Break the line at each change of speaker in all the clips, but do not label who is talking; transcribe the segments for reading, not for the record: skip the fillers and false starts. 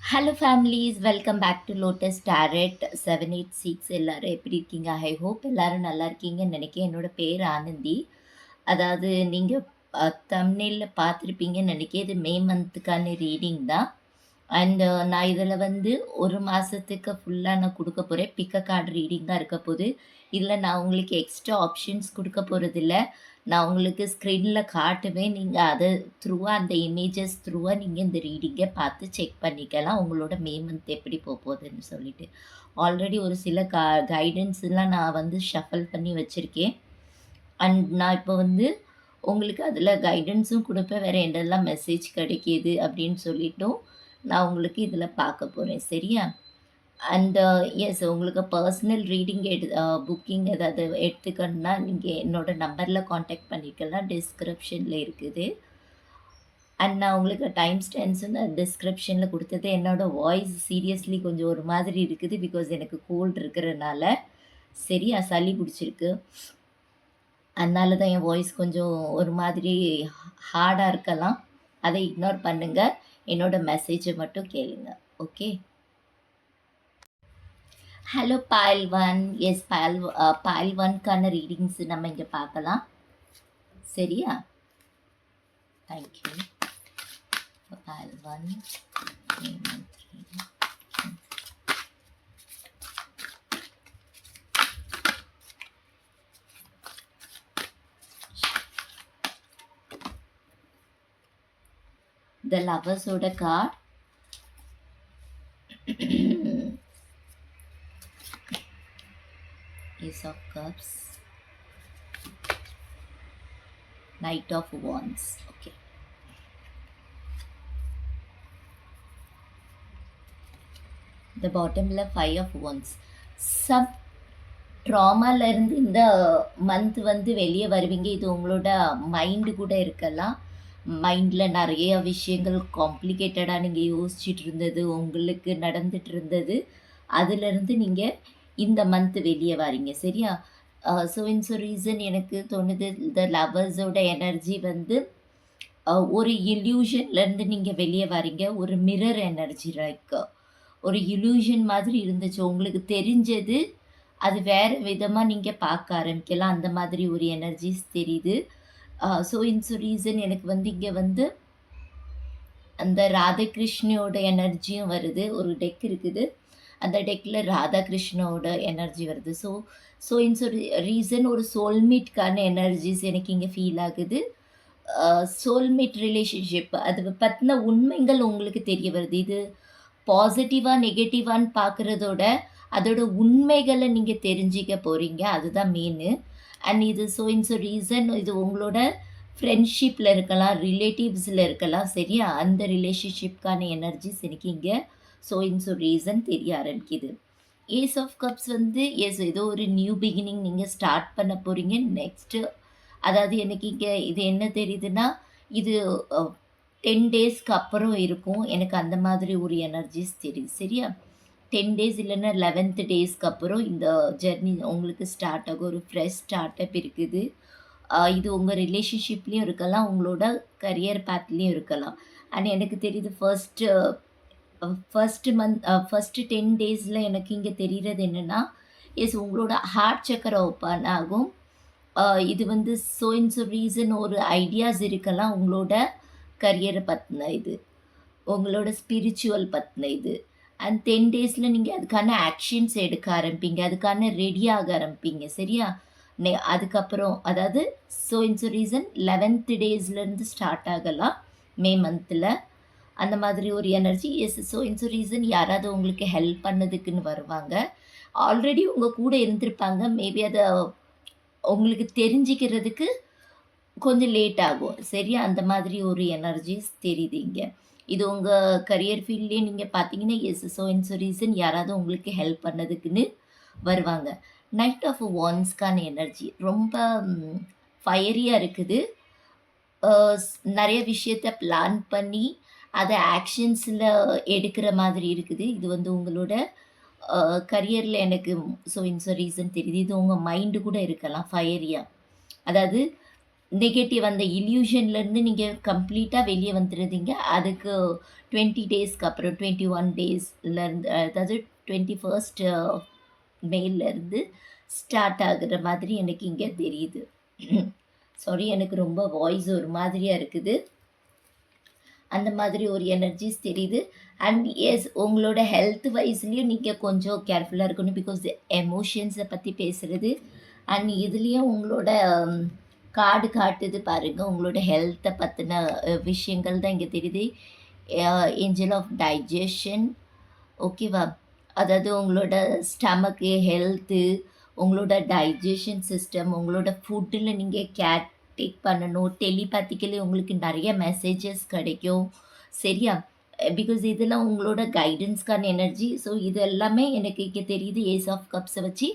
Hello families, welcome back to lotus tarot 786. எல்லாரும் எப்படி இருக்கீங்க? ஐ ஹோப் எல்லாரும் நல்லா இருக்கீங்கன்னு நினைக்கிறேன். என்னோட பேர் ஆனந்தி. அதாவது நீங்கள் தம்ப்நெயில்ல பார்த்துருப்பீங்கன்னு நினைக்கிறேன். இது மே மந்த்துக்கான ரீடிங் தான். அண்ட் நான் இதில் வந்து ஒரு மாதத்துக்கு ஃபுல்லாக நான் கொடுக்க போகிறேன். பிக்க கார்டு ரீடிங் தான் இருக்க போகுது. இதில் நான் உங்களுக்கு எக்ஸ்ட்ரா ஆப்ஷன்ஸ் கொடுக்க போகிறதில்ல. நான் உங்களுக்கு ஸ்க்ரீனில் காட்டுவேன். நீங்கள் அதை த்ரூவாக அந்த இமேஜஸ் த்ரூவாக நீங்கள் இந்த ரீடிங்கை பார்த்து செக் பண்ணிக்கலாம். உங்களோட மே மந்த் எப்படி போகுதுன்னு சொல்லிட்டு ஆல்ரெடி ஒரு சில கைடன்ஸ்லாம் நான் வந்து ஷஃபல் பண்ணி வச்சுருக்கேன். அண்ட் நான் இப்போ வந்து உங்களுக்கு அதில் கைடன்ஸும் கொடுப்பேன். வேறு என்னெல்லாம் மெசேஜ் கிடைக்கிது அப்படின்னு சொல்லிட்டும் நான் உங்களுக்கு இதில் பார்க்க போகிறேன். சரியா? அண்ட் எஸ், உங்களுக்கு பர்சனல் ரீடிங் புக்கிங் ஏதாவது எடுத்துக்கணுன்னா நீங்கள் என்னோடய நம்பரில் காண்டாக்ட் பண்ணிக்கலாம். டிஸ்கிரிப்ஷனில் இருக்குது. அண்ட் நான் உங்களுக்கு டைம் ஸ்டாம்ப்ஸும் நான் டிஸ்கிரிப்ஷனில் கொடுத்தது. என்னோடய வாய்ஸ் சீரியஸ்லி கொஞ்சம் ஒரு மாதிரி இருக்குது. பிகாஸ் எனக்கு கோல்டு இருக்கிறனால சரியா சளி பிடிச்சிருக்கு. அதனால தான் என் வாய்ஸ் கொஞ்சம் ஒரு மாதிரி ஹார்டாக இருக்கலாம். அதை இக்னோர் பண்ணுங்கள். என்னோட மெசேஜை மட்டும் கேளுங்க. Okay. Hello pile one. Yes, pile ஒன்க்கான ரீடிங்ஸ் நம்ம இங்கே பார்க்கலாம். சரியா? தேங்க்யூ. பாயல் ஒன் த லவர்ஸோட card. Ace of Cups, Knight of Wands. Okay. The bottomல 5 of Wands. சப் ட்ராமாலேருந்து இந்த மந்த் வந்து வெளியே வருவீங்க. இது உங்களோட மைண்டு கூட இருக்கலாம். மைண்டில் நிறைய விஷயங்கள் காம்ப்ளிகேட்டடாக நீங்கள் யோசிச்சுட்டு இருந்தது, உங்களுக்கு நடந்துட்டு இருந்தது, அதிலிருந்து நீங்கள் இந்த மந்த் வெளியே வரீங்க. சரியா? ஸோ இன்ஸ் ரீசன் எனக்கு தோணுது இந்த லவர்ஸோட எனர்ஜி வந்து ஒரு இல்யூஷன்லேருந்து நீங்கள் வெளியே வரீங்க. ஒரு மிரர் எனர்ஜி, லைக் ஒரு இல்யூஷன் மாதிரி இருந்துச்சு. உங்களுக்கு தெரிஞ்சது அது வேறு விதமாக நீங்கள் பார்க்க ஆரம்பிக்கலாம். அந்த மாதிரி ஒரு எனர்ஜிஸ் தெரியுது. ஸோ இன்ஸ் ரீசன் எனக்கு வந்து இங்கே வந்து அந்த ராதாகிருஷ்ணோட எனர்ஜியும் வருது. ஒரு டெக் இருக்குது. அந்த டெக்கில் ராதாகிருஷ்ணோட எனர்ஜி வருது. ஸோ இன்ஸ் ரீசன் ஒரு சோல்மேட்கான எனர்ஜிஸ் எனக்கு இங்கே ஃபீல் ஆகுது. சோல்மேட் ரிலேஷன்ஷிப் அது பற்றின உண்மைகள் உங்களுக்கு தெரிய வருது. இது பாசிட்டிவாக நெகட்டிவான்னு பார்க்குறதோட அதோட உண்மைகளை நீங்கள் தெரிஞ்சிக்க போகிறீங்க. அதுதான் மெயினு. அண்ட் இது ஸோ இன்ஸ் ரீசன் இது உங்களோட ஃப்ரெண்ட்ஷிப்பில் இருக்கலாம், ரிலேட்டிவ்ஸில் இருக்கலாம். சரியா? அந்த ரிலேஷன்ஷிப்கான எனர்ஜிஸ் எனக்கு இங்கே ஸோ இன்ஸ் ரீசன் தெரிய ஆரம்பிக்குது. ஏஸ் ஆஃப் கப்ஸ் வந்து எஸ், ஏதோ ஒரு நியூ பிகினிங் நீங்கள் ஸ்டார்ட் பண்ண போகிறீங்க நெக்ஸ்ட்டு. அதாவது எனக்கு இங்கே இது என்ன தெரியுதுன்னா, இது 10 டேஸ்க்கு அப்புறம் இருக்கும். எனக்கு அந்த மாதிரி ஒரு எனர்ஜிஸ் தெரியுது. சரியா? 10 டேஸ் இல்லைன்னா 11th டேஸ்க்கு அப்புறம் இந்த ஜெர்னி உங்களுக்கு ஸ்டார்ட் ஆகும். ஒரு ஃப்ரெஷ் ஸ்டார்ட் அப் இருக்குது. இது உங்கள் ரிலேஷன்ஷிப்லேயும் இருக்கலாம், உங்களோட கரியர் பேத்லேயும் இருக்கலாம். அண்ட் எனக்கு தெரியுது ஃபஸ்ட்டு 10 டேஸில் எனக்கு இங்கே தெரிகிறது என்னென்னா, எஸ், உங்களோட ஹார்ட் சக்கரை ஓப்பன் ஆகும். இது வந்து ஸோ இன்ஸ் ரீசன் ஒரு ஐடியாஸ் இருக்கலாம். உங்களோட கரியரை பற்றின இது, உங்களோட ஸ்பிரிச்சுவல் பற்றின இது. அண்ட் 10 டேஸில் நீங்கள் அதுக்கான ஆக்ஷன்ஸ் எடுக்க ஆரம்பிப்பீங்க, அதுக்கான ரெடியாக ஆரம்பிப்பீங்க. சரியா? அதுக்கப்புறம் அதாவது ஸோ இன்ஸ் ரீசன் 11th டேஸ்லேருந்து ஸ்டார்ட் ஆகலாம் மே மந்தில். அந்த மாதிரி ஒரு எனர்ஜி. எஸ், ஸோ இன்ஸ் ரீசன் யாராவது உங்களுக்கு ஹெல்ப் பண்ணதுக்குன்னு வருவாங்க. ஆல்ரெடி உங்கள் கூட இருந்திருப்பாங்க. மேபி அதை உங்களுக்கு தெரிஞ்சிக்கிறதுக்கு கொஞ்சம் லேட் ஆகும். சரியா? அந்த மாதிரி ஒரு எனர்ஜிஸ் தெரியுது இங்கே. இது உங்கள் கரியர் ஃபீல்ட்லேயே நீங்கள் பார்த்தீங்கன்னா எஸ், ஸோ இன்ஸ் ரீசன் யாராவது உங்களுக்கு ஹெல்ப் பண்ணதுக்குன்னு வருவாங்க. நைட் ஆஃப் வான்ஸ்க்கான எனர்ஜி ரொம்ப ஃபயரியாக இருக்குது. நிறைய விஷயத்த பிளான் பண்ணி அதை ஆக்ஷன்ஸில் எடுக்கிற மாதிரி இருக்குது. இது வந்து உங்களோட கரியரில் எனக்கு ஸோ இன்ஸ் ரீசன் தெரியுது. இது உங்கள் மைண்டு கூட இருக்கலாம் ஃபயரியாக. அதாவது நெகட்டிவ் அந்த இல்யூஷன்லேருந்து நீங்கள் கம்ப்ளீட்டாக வெளியே வந்துடுறீங்க. அதுக்கு 20 டேஸ்க்கு அப்புறம் 21 டேஸ்லேருந்து, அதாவது 21st மேலேருந்து ஸ்டார்ட் ஆகுற மாதிரி எனக்கு இங்கே தெரியுது. சாரி, எனக்கு ரொம்ப வாய்ஸ் ஒரு மாதிரியாக இருக்குது. அந்த மாதிரி ஒரு எனர்ஜிஸ் தெரியுது. அண்ட் எஸ், உங்களோட ஹெல்த் வைஸ்லேயும் நீங்கள் கொஞ்சம் கேர்ஃபுல்லாக இருக்கணும். பிகாஸ் எமோஷன்ஸை பற்றி பேசுகிறது. அண்ட் இதுலேயும் உங்களோட கார்டு காட்டுது பாருங்கள், உங்களோட ஹெல்த்தை பற்றின விஷயங்கள் தான் இங்கே தெரியுது. ஏஞ்சல் ஆஃப் டைஜஷன், ஓகேவா? அதாவது உங்களோட ஸ்டமக்கு ஹெல்த்து, உங்களோட டைஜஷன் சிஸ்டம், உங்களோட ஃபுட்டில் நீங்கள் கேர் டேக் பண்ணணும். டெலிபேத்திக்கலி உங்களுக்கு நிறைய மெசேஜஸ் கிடைக்கும், சரியா? பிகாஸ் இதெல்லாம் உங்களோட கைடன்ஸ்க்கான எனர்ஜி. ஸோ இது எல்லாமே எனக்கு இங்கே தெரியுது. ஏஸ் ஆஃப் கப்ஸை வச்சு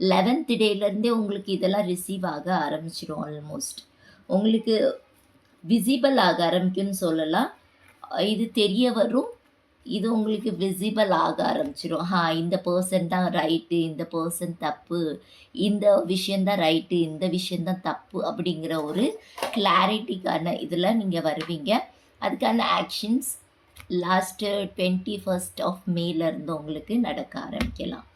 11th டேலேருந்தே உங்களுக்கு இதெல்லாம் ரிசீவ் ஆக ஆரம்பிச்சிடும். ஆல்மோஸ்ட் உங்களுக்கு விசிபிள் ஆக ஆரம்பிக்கும்னு சொல்லலாம். இது தெரிய வரும், இது உங்களுக்கு விசிபிள் ஆக ஆரம்பிச்சிடும். இந்த பர்சன் தான் ரைட்டு, இந்த பர்சன் தப்பு, இந்த விஷயந்தான் ரைட்டு, இந்த விஷயந்தான் தப்பு அப்படிங்கிற ஒரு கிளாரிட்டிக்கான இதில் நீங்கள் வருவீங்க. அதுக்கான ஆக்ஷன்ஸ் லாஸ்ட்டு 21st ஆஃப் மேலேருந்து உங்களுக்கு நடக்க ஆரம்பிக்கலாம்.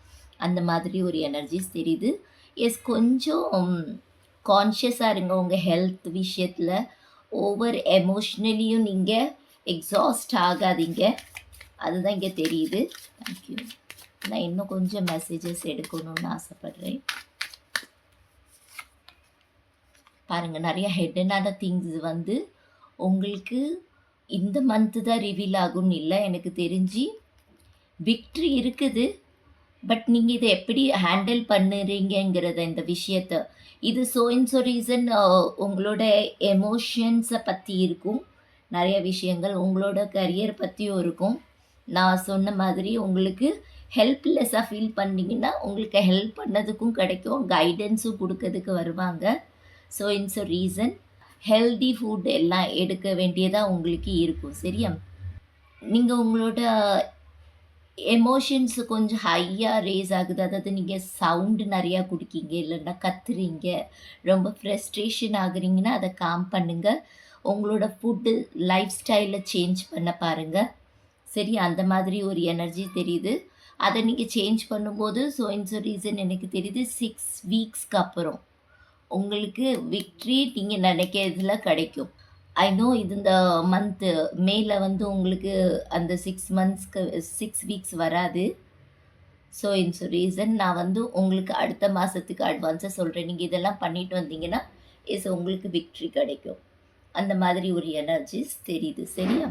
அந்த மாதிரி ஒரு எனர்ஜிஸ் தெரியுது. எஸ், கொஞ்சம் கான்ஷியஸாக இருங்க உங்கள் ஹெல்த் விஷயத்தில். ஓவர் எமோஷ்னலியும் நீங்கள் எக்ஸாஸ்ட் ஆகாதீங்க, அதுதான் இங்கே தெரியுது. தேங்க்யூ. நான் இன்னும் கொஞ்சம் மெசேஜஸ் எடுக்கணும்னு ஆசைப்பட்றேன். பாருங்கள், நிறைய ஹெட்டனான திங்ஸ் வந்து உங்களுக்கு இந்த மந்த்து தான் ரிவீல் ஆகும்னு இல்லை. எனக்கு தெரிஞ்சு விக்ட்ரி இருக்குது, பட் நீங்கள் இதை எப்படி ஹேண்டில் பண்ணுறீங்கிறத இந்த விஷயத்தை, இது ஸோ ரீசன் உங்களோட எமோஷன்ஸை பற்றி இருக்கும். நிறைய விஷயங்கள் உங்களோட கரியர் பற்றியும் இருக்கும். நான் சொன்ன மாதிரி உங்களுக்கு ஹெல்ப்லெஸ்ஸாக ஃபீல் பண்ணிங்கன்னா உங்களுக்கு ஹெல்ப் பண்ணதுக்கும் கிடைக்கும், கைடன்ஸும் கொடுக்கறதுக்கு வருவாங்க. ஸோ ரீசன் ஹெல்தி ஃபுட் எல்லாம் எடுக்க வேண்டியதாக உங்களுக்கு இருக்கும், சரியா? நீங்கள் உங்களோட எமோஷன்ஸ் கொஞ்சம் ஹையாக ரேஸ் ஆகுது, அதாவது நீங்கள் சவுண்டு நிறையா குடிக்கீங்க, இல்லைன்னா கத்துறீங்க, ரொம்ப ஃப்ரஸ்ட்ரேஷன் ஆகுறீங்கன்னா அதை காம் பண்ணுங்கள். உங்களோட ஃபுட்டு லைஃப் ஸ்டைலை சேஞ்ச் பண்ண பாருங்கள், சரி? அந்த மாதிரி ஒரு எனர்ஜி தெரியுது. அதை நீங்கள் சேஞ்ச் பண்ணும்போது ஸோ ரீசன் எனக்கு தெரியுது 6 வீக்ஸ்க்கு அப்புறம் உங்களுக்கு விக்ட்ரி நீங்கள் நினைக்கிறதுல கிடைக்கும். ஐ நோ இது இந்த மந்த்து மேல வந்து உங்களுக்கு அந்த 6 வீக்ஸ் வராது. ஸோ ரீசன் நான் வந்து உங்களுக்கு அடுத்த மாதத்துக்கு அட்வான்ஸாக சொல்கிறேன். நீங்கள் இதெல்லாம் பண்ணிட்டு வந்தீங்கன்னா உங்களுக்கு விக்ட்ரி கிடைக்கும். அந்த மாதிரி ஒரு எனர்ஜிஸ் தெரியுது, சரியா?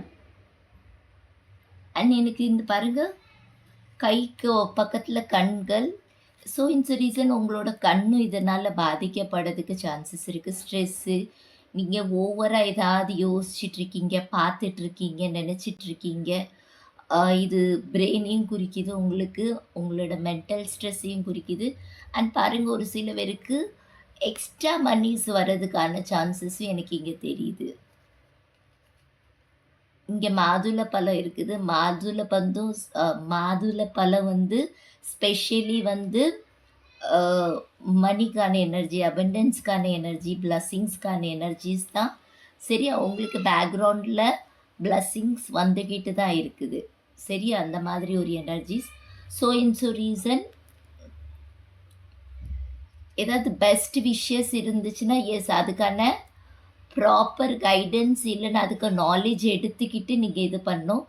அண்ட் எனக்கு இந்த பாருங்க, கைக்கு பக்கத்தில் கண்கள். ஸோ ரீசன் உங்களோட கண்ணும் இதனால் பாதிக்கப்படுறதுக்கு சான்சஸ் இருக்குது. ஸ்ட்ரெஸ்ஸு, நீங்கள் ஓவராக ஏதாவது யோசிச்சுட்ருக்கீங்க, பார்த்துட்ருக்கீங்க, நினச்சிட்ருக்கீங்க. இது பிரெயினையும் குறிக்குது உங்களுக்கு, உங்களோட மென்டல் ஸ்ட்ரெஸ்ஸையும் குறிக்குது. அண்ட் பாருங்கள், ஒரு சில பேருக்கு எக்ஸ்ட்ரா மனிஸ் வர்றதுக்கான சான்சஸும் எனக்கு இங்கே தெரியுது. இங்கே மாதுளை பழம் இருக்குது. மாதுளை பழம் வந்து ஸ்பெஷலி வந்து மணிக்கான எனர்ஜி, அபண்டன்ஸ்க்கான எனர்ஜி, பிளஸ்ஸிங்ஸ்க்கான எனர்ஜிஸ் தான், சரியா? உங்களுக்கு பேக்ரவுண்டில் பிளஸ்ஸிங்ஸ் வந்துக்கிட்டு தான் இருக்குது, சரியா? அந்த மாதிரி ஒரு எனர்ஜிஸ். ஸோ ரீசன் ஏதாவது பெஸ்ட் விஷஸ் இருந்துச்சுன்னா எஸ், அதுக்கான ப்ராப்பர் கைடன்ஸ் இல்லைன்னா அதுக்கு நாலேஜ் எடுத்துக்கிட்டு நீங்கள் இது பண்ணணும்.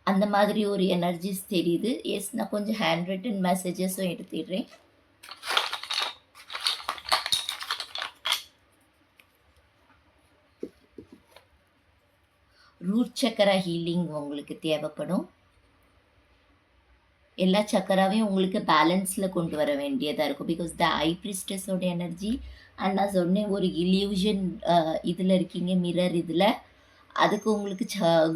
அந்த மாதிரி ஒரு எனர்ஜிஸ் தெரியுது. எஸ், நான் கொஞ்சம் ஹேண்ட் ரிட்டன் மெசேஜஸும் எடுத்துடுறேன். ரூட் சக்கரா ஹீலிங் உங்களுக்கு தேவைப்படும். எல்லா சக்கராவையும் உங்களுக்கு பேலன்ஸில் கொண்டு வர வேண்டியதாக இருக்கும். பிகாஸ் த ஐ பிரிஸ்டஸோட எனர்ஜி. அண்ட் நான் சொன்னேன், ஒரு இல்யூஷன் இதில் இருக்கீங்க, மிரர் இதில். அதுக்கு உங்களுக்கு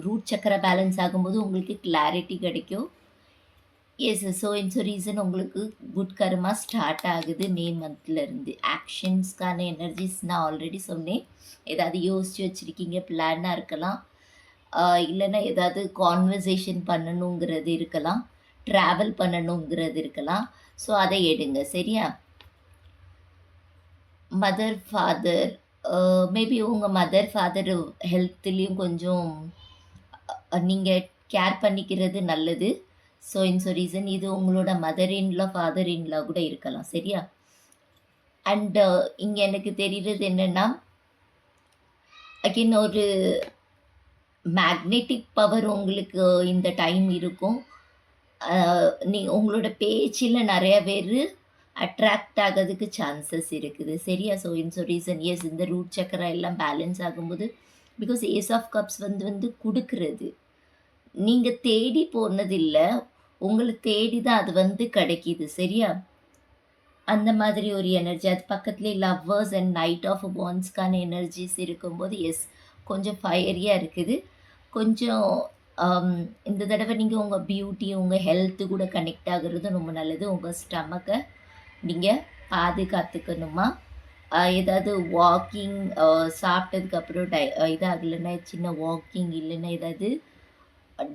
ரூட் சக்கரை பேலன்ஸ் ஆகும்போது உங்களுக்கு கிளாரிட்டி கிடைக்கும். எஸ், ஸோ ரீசன் உங்களுக்கு குட் கர்மா ஸ்டார்ட் ஆகுது மே மந்த்லேருந்து. ஆக்ஷன்ஸ்க்கான எனர்ஜிஸ் நான் ஆல்ரெடி சொன்னேன். ஏதாவது யோசித்து வச்சுருக்கீங்க, பிளானாக இருக்கலாம், இல்லைன்னா ஏதாவது கான்வர்சேஷன் பண்ணணுங்கிறது இருக்கலாம், ட்ராவல் பண்ணணுங்கிறது இருக்கலாம். ஸோ அதை எடுங்க, சரியா? மதர், ஃபாதர், மேபி உங்கள் மதர் ஃபாதர் ஹெல்த்லேயும் கொஞ்சம் நீங்கள் கேர் பண்ணிக்கிறது நல்லது. ஸோ இன்ஸ் ரீசன் இது உங்களோட மதர் இன்லா ஃபாதர் இன்லா கூட இருக்கலாம். சரியா? அண்ட் இங்கே எனக்கு தெரிகிறது என்னென்னா, அகெயின் ஒரு மேக்னெட்டிக் பவர் உங்களுக்கு இந்த டைம் இருக்கும். உங்களோட பேச்சில் நிறைய பேர் அட்ராக்ட் ஆகிறதுக்கு சான்சஸ் இருக்குது. சரியா? ஸோ இன்ஸ் ரீசன் எஸ் இந்த ரூட் சக்கரா எல்லாம் பேலன்ஸ் ஆகும்போது பிகாஸ் ஏஸ் ஆஃப் கப்ஸ் வந்து கொடுக்கறது நீங்கள் தேடி போனதில்லை, உங்களை தேடி தான் அது வந்து கிடைக்கிது. சரியா? அந்த மாதிரி ஒரு எனர்ஜி அது பக்கத்துலேயே லவ்வர்ஸ் அண்ட் நைட் ஆஃப் வான்ஸ்க்கான எனர்ஜிஸ் இருக்கும்போது எஸ் கொஞ்சம் ஃபயரியாக இருக்குது. கொஞ்சம் இந்த தடவை நீங்கள் உங்கள் பியூட்டி உங்கள் ஹெல்த்து கூட கனெக்ட் ஆகுறது ரொம்ப நல்லது. உங்கள் ஸ்டமக்கை நீங்கள் பாதுகாத்துக்கணுமா. ஏதாவது வாக்கிங் சாப்பிட்டதுக்கப்புறம் இதாகலைன்னா சின்ன வாக்கிங் இல்லைன்னா ஏதாவது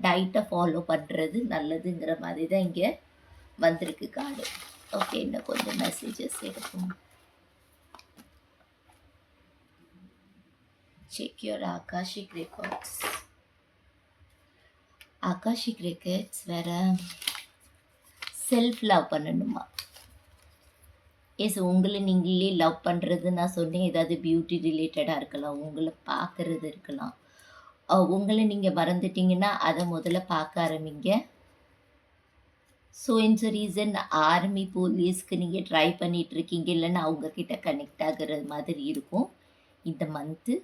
டயட்டை ஃபாலோ பண்ணுறது நல்லதுங்கிற மாதிரி தான் இங்கே வந்திருக்கு கார்டு. ஓகே, இன்னும் கொஞ்சம் மெசேஜஸ் எடுப்போம். Check your Akashic records. Akashic records வேற செல்ஃப் லவ் பண்ணணுமா. எஸ், உங்களை நீங்களே லவ் பண்ணுறது நான் சொன்னேன். ஏதாவது பியூட்டி ரிலேட்டடாக இருக்கலாம், உங்களை பார்க்குறது இருக்கலாம். உங்களை நீங்கள் மறந்துட்டீங்கன்னா அதை முதல்ல பார்க்க ஆரம்பிங்க. ஸோ இன்ஸ் ரீசன் ஆர்மி போலீஸ்க்கு நீங்கள் ட்ரை பண்ணிகிட்ருக்கீங்க, இல்லைன்னா அவங்கக்கிட்ட கனெக்ட் ஆகிற மாதிரி இருக்கும் இந்த மந்த்து.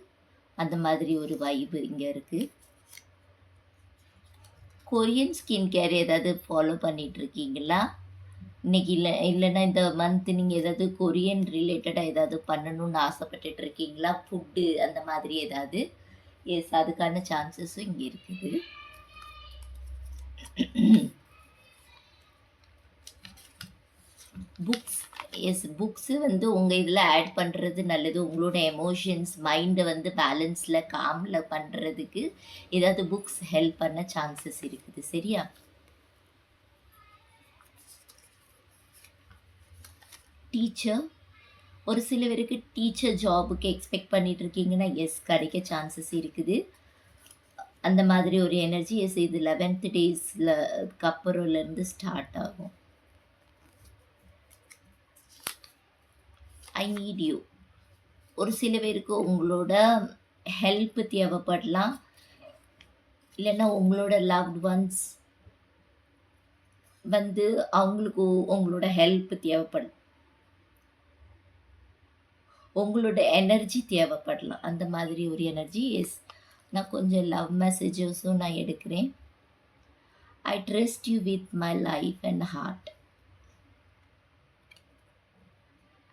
அந்த மாதிரி ஒரு வைப்பு இங்கே இருக்குது. கொரியன் ஸ்கின் கேர் ஏதாவது ஃபாலோ பண்ணிகிட்ருக்கீங்களா இன்றைக்கி? இல்லைன்னா இந்த மந்த்து நீங்கள் ஏதாவது கொரியன் ரிலேட்டடாக ஏதாவது பண்ணணுன்னு ஆசைப்பட்டுட்டு இருக்கீங்களா? ஃபுட்டு அந்த மாதிரி ஏதாவது? எஸ், அதுக்கான சான்சஸும் இங்கே இருக்குது. புக்ஸ், எஸ் புக்ஸு வந்து உங்கள் இதில் ஆட் பண்ணுறது நல்லது. உங்களோட எமோஷன்ஸ் மைண்டை வந்து பேலன்ஸில் காமில் பண்ணுறதுக்கு ஏதாவது புக்ஸ் ஹெல்ப் பண்ண சான்சஸ் இருக்குது. சரியா? டீச்சர், ஒரு சில பேருக்கு டீச்சர் ஜாபுக்கு எக்ஸ்பெக்ட் பண்ணிட்டு இருக்கீங்கன்னா எஸ் கிடைக்க சான்சஸ் இருக்குது. அந்த மாதிரி ஒரு எனர்ஜி எஸ் இது 11th டேஸில் அப்புறம்லேருந்து ஸ்டார்ட் ஆகும். ஐ நீட் யூ, ஒரு சில பேருக்கு உங்களோட ஹெல்ப் தேவைப்படலாம், இல்லைன்னா உங்களோட லவ்ட் ஒன்ஸ் வந்து அவங்களுக்கு உங்களோட ஹெல்ப் தேவைப்படும், உங்களோட எனர்ஜி தேவைப்படலாம். அந்த மாதிரி ஒரு எனர்ஜி எஸ். நான் கொஞ்சம் லவ் மெசேஜஸும் நான் எடுக்கிறேன். I trust you with my life and heart.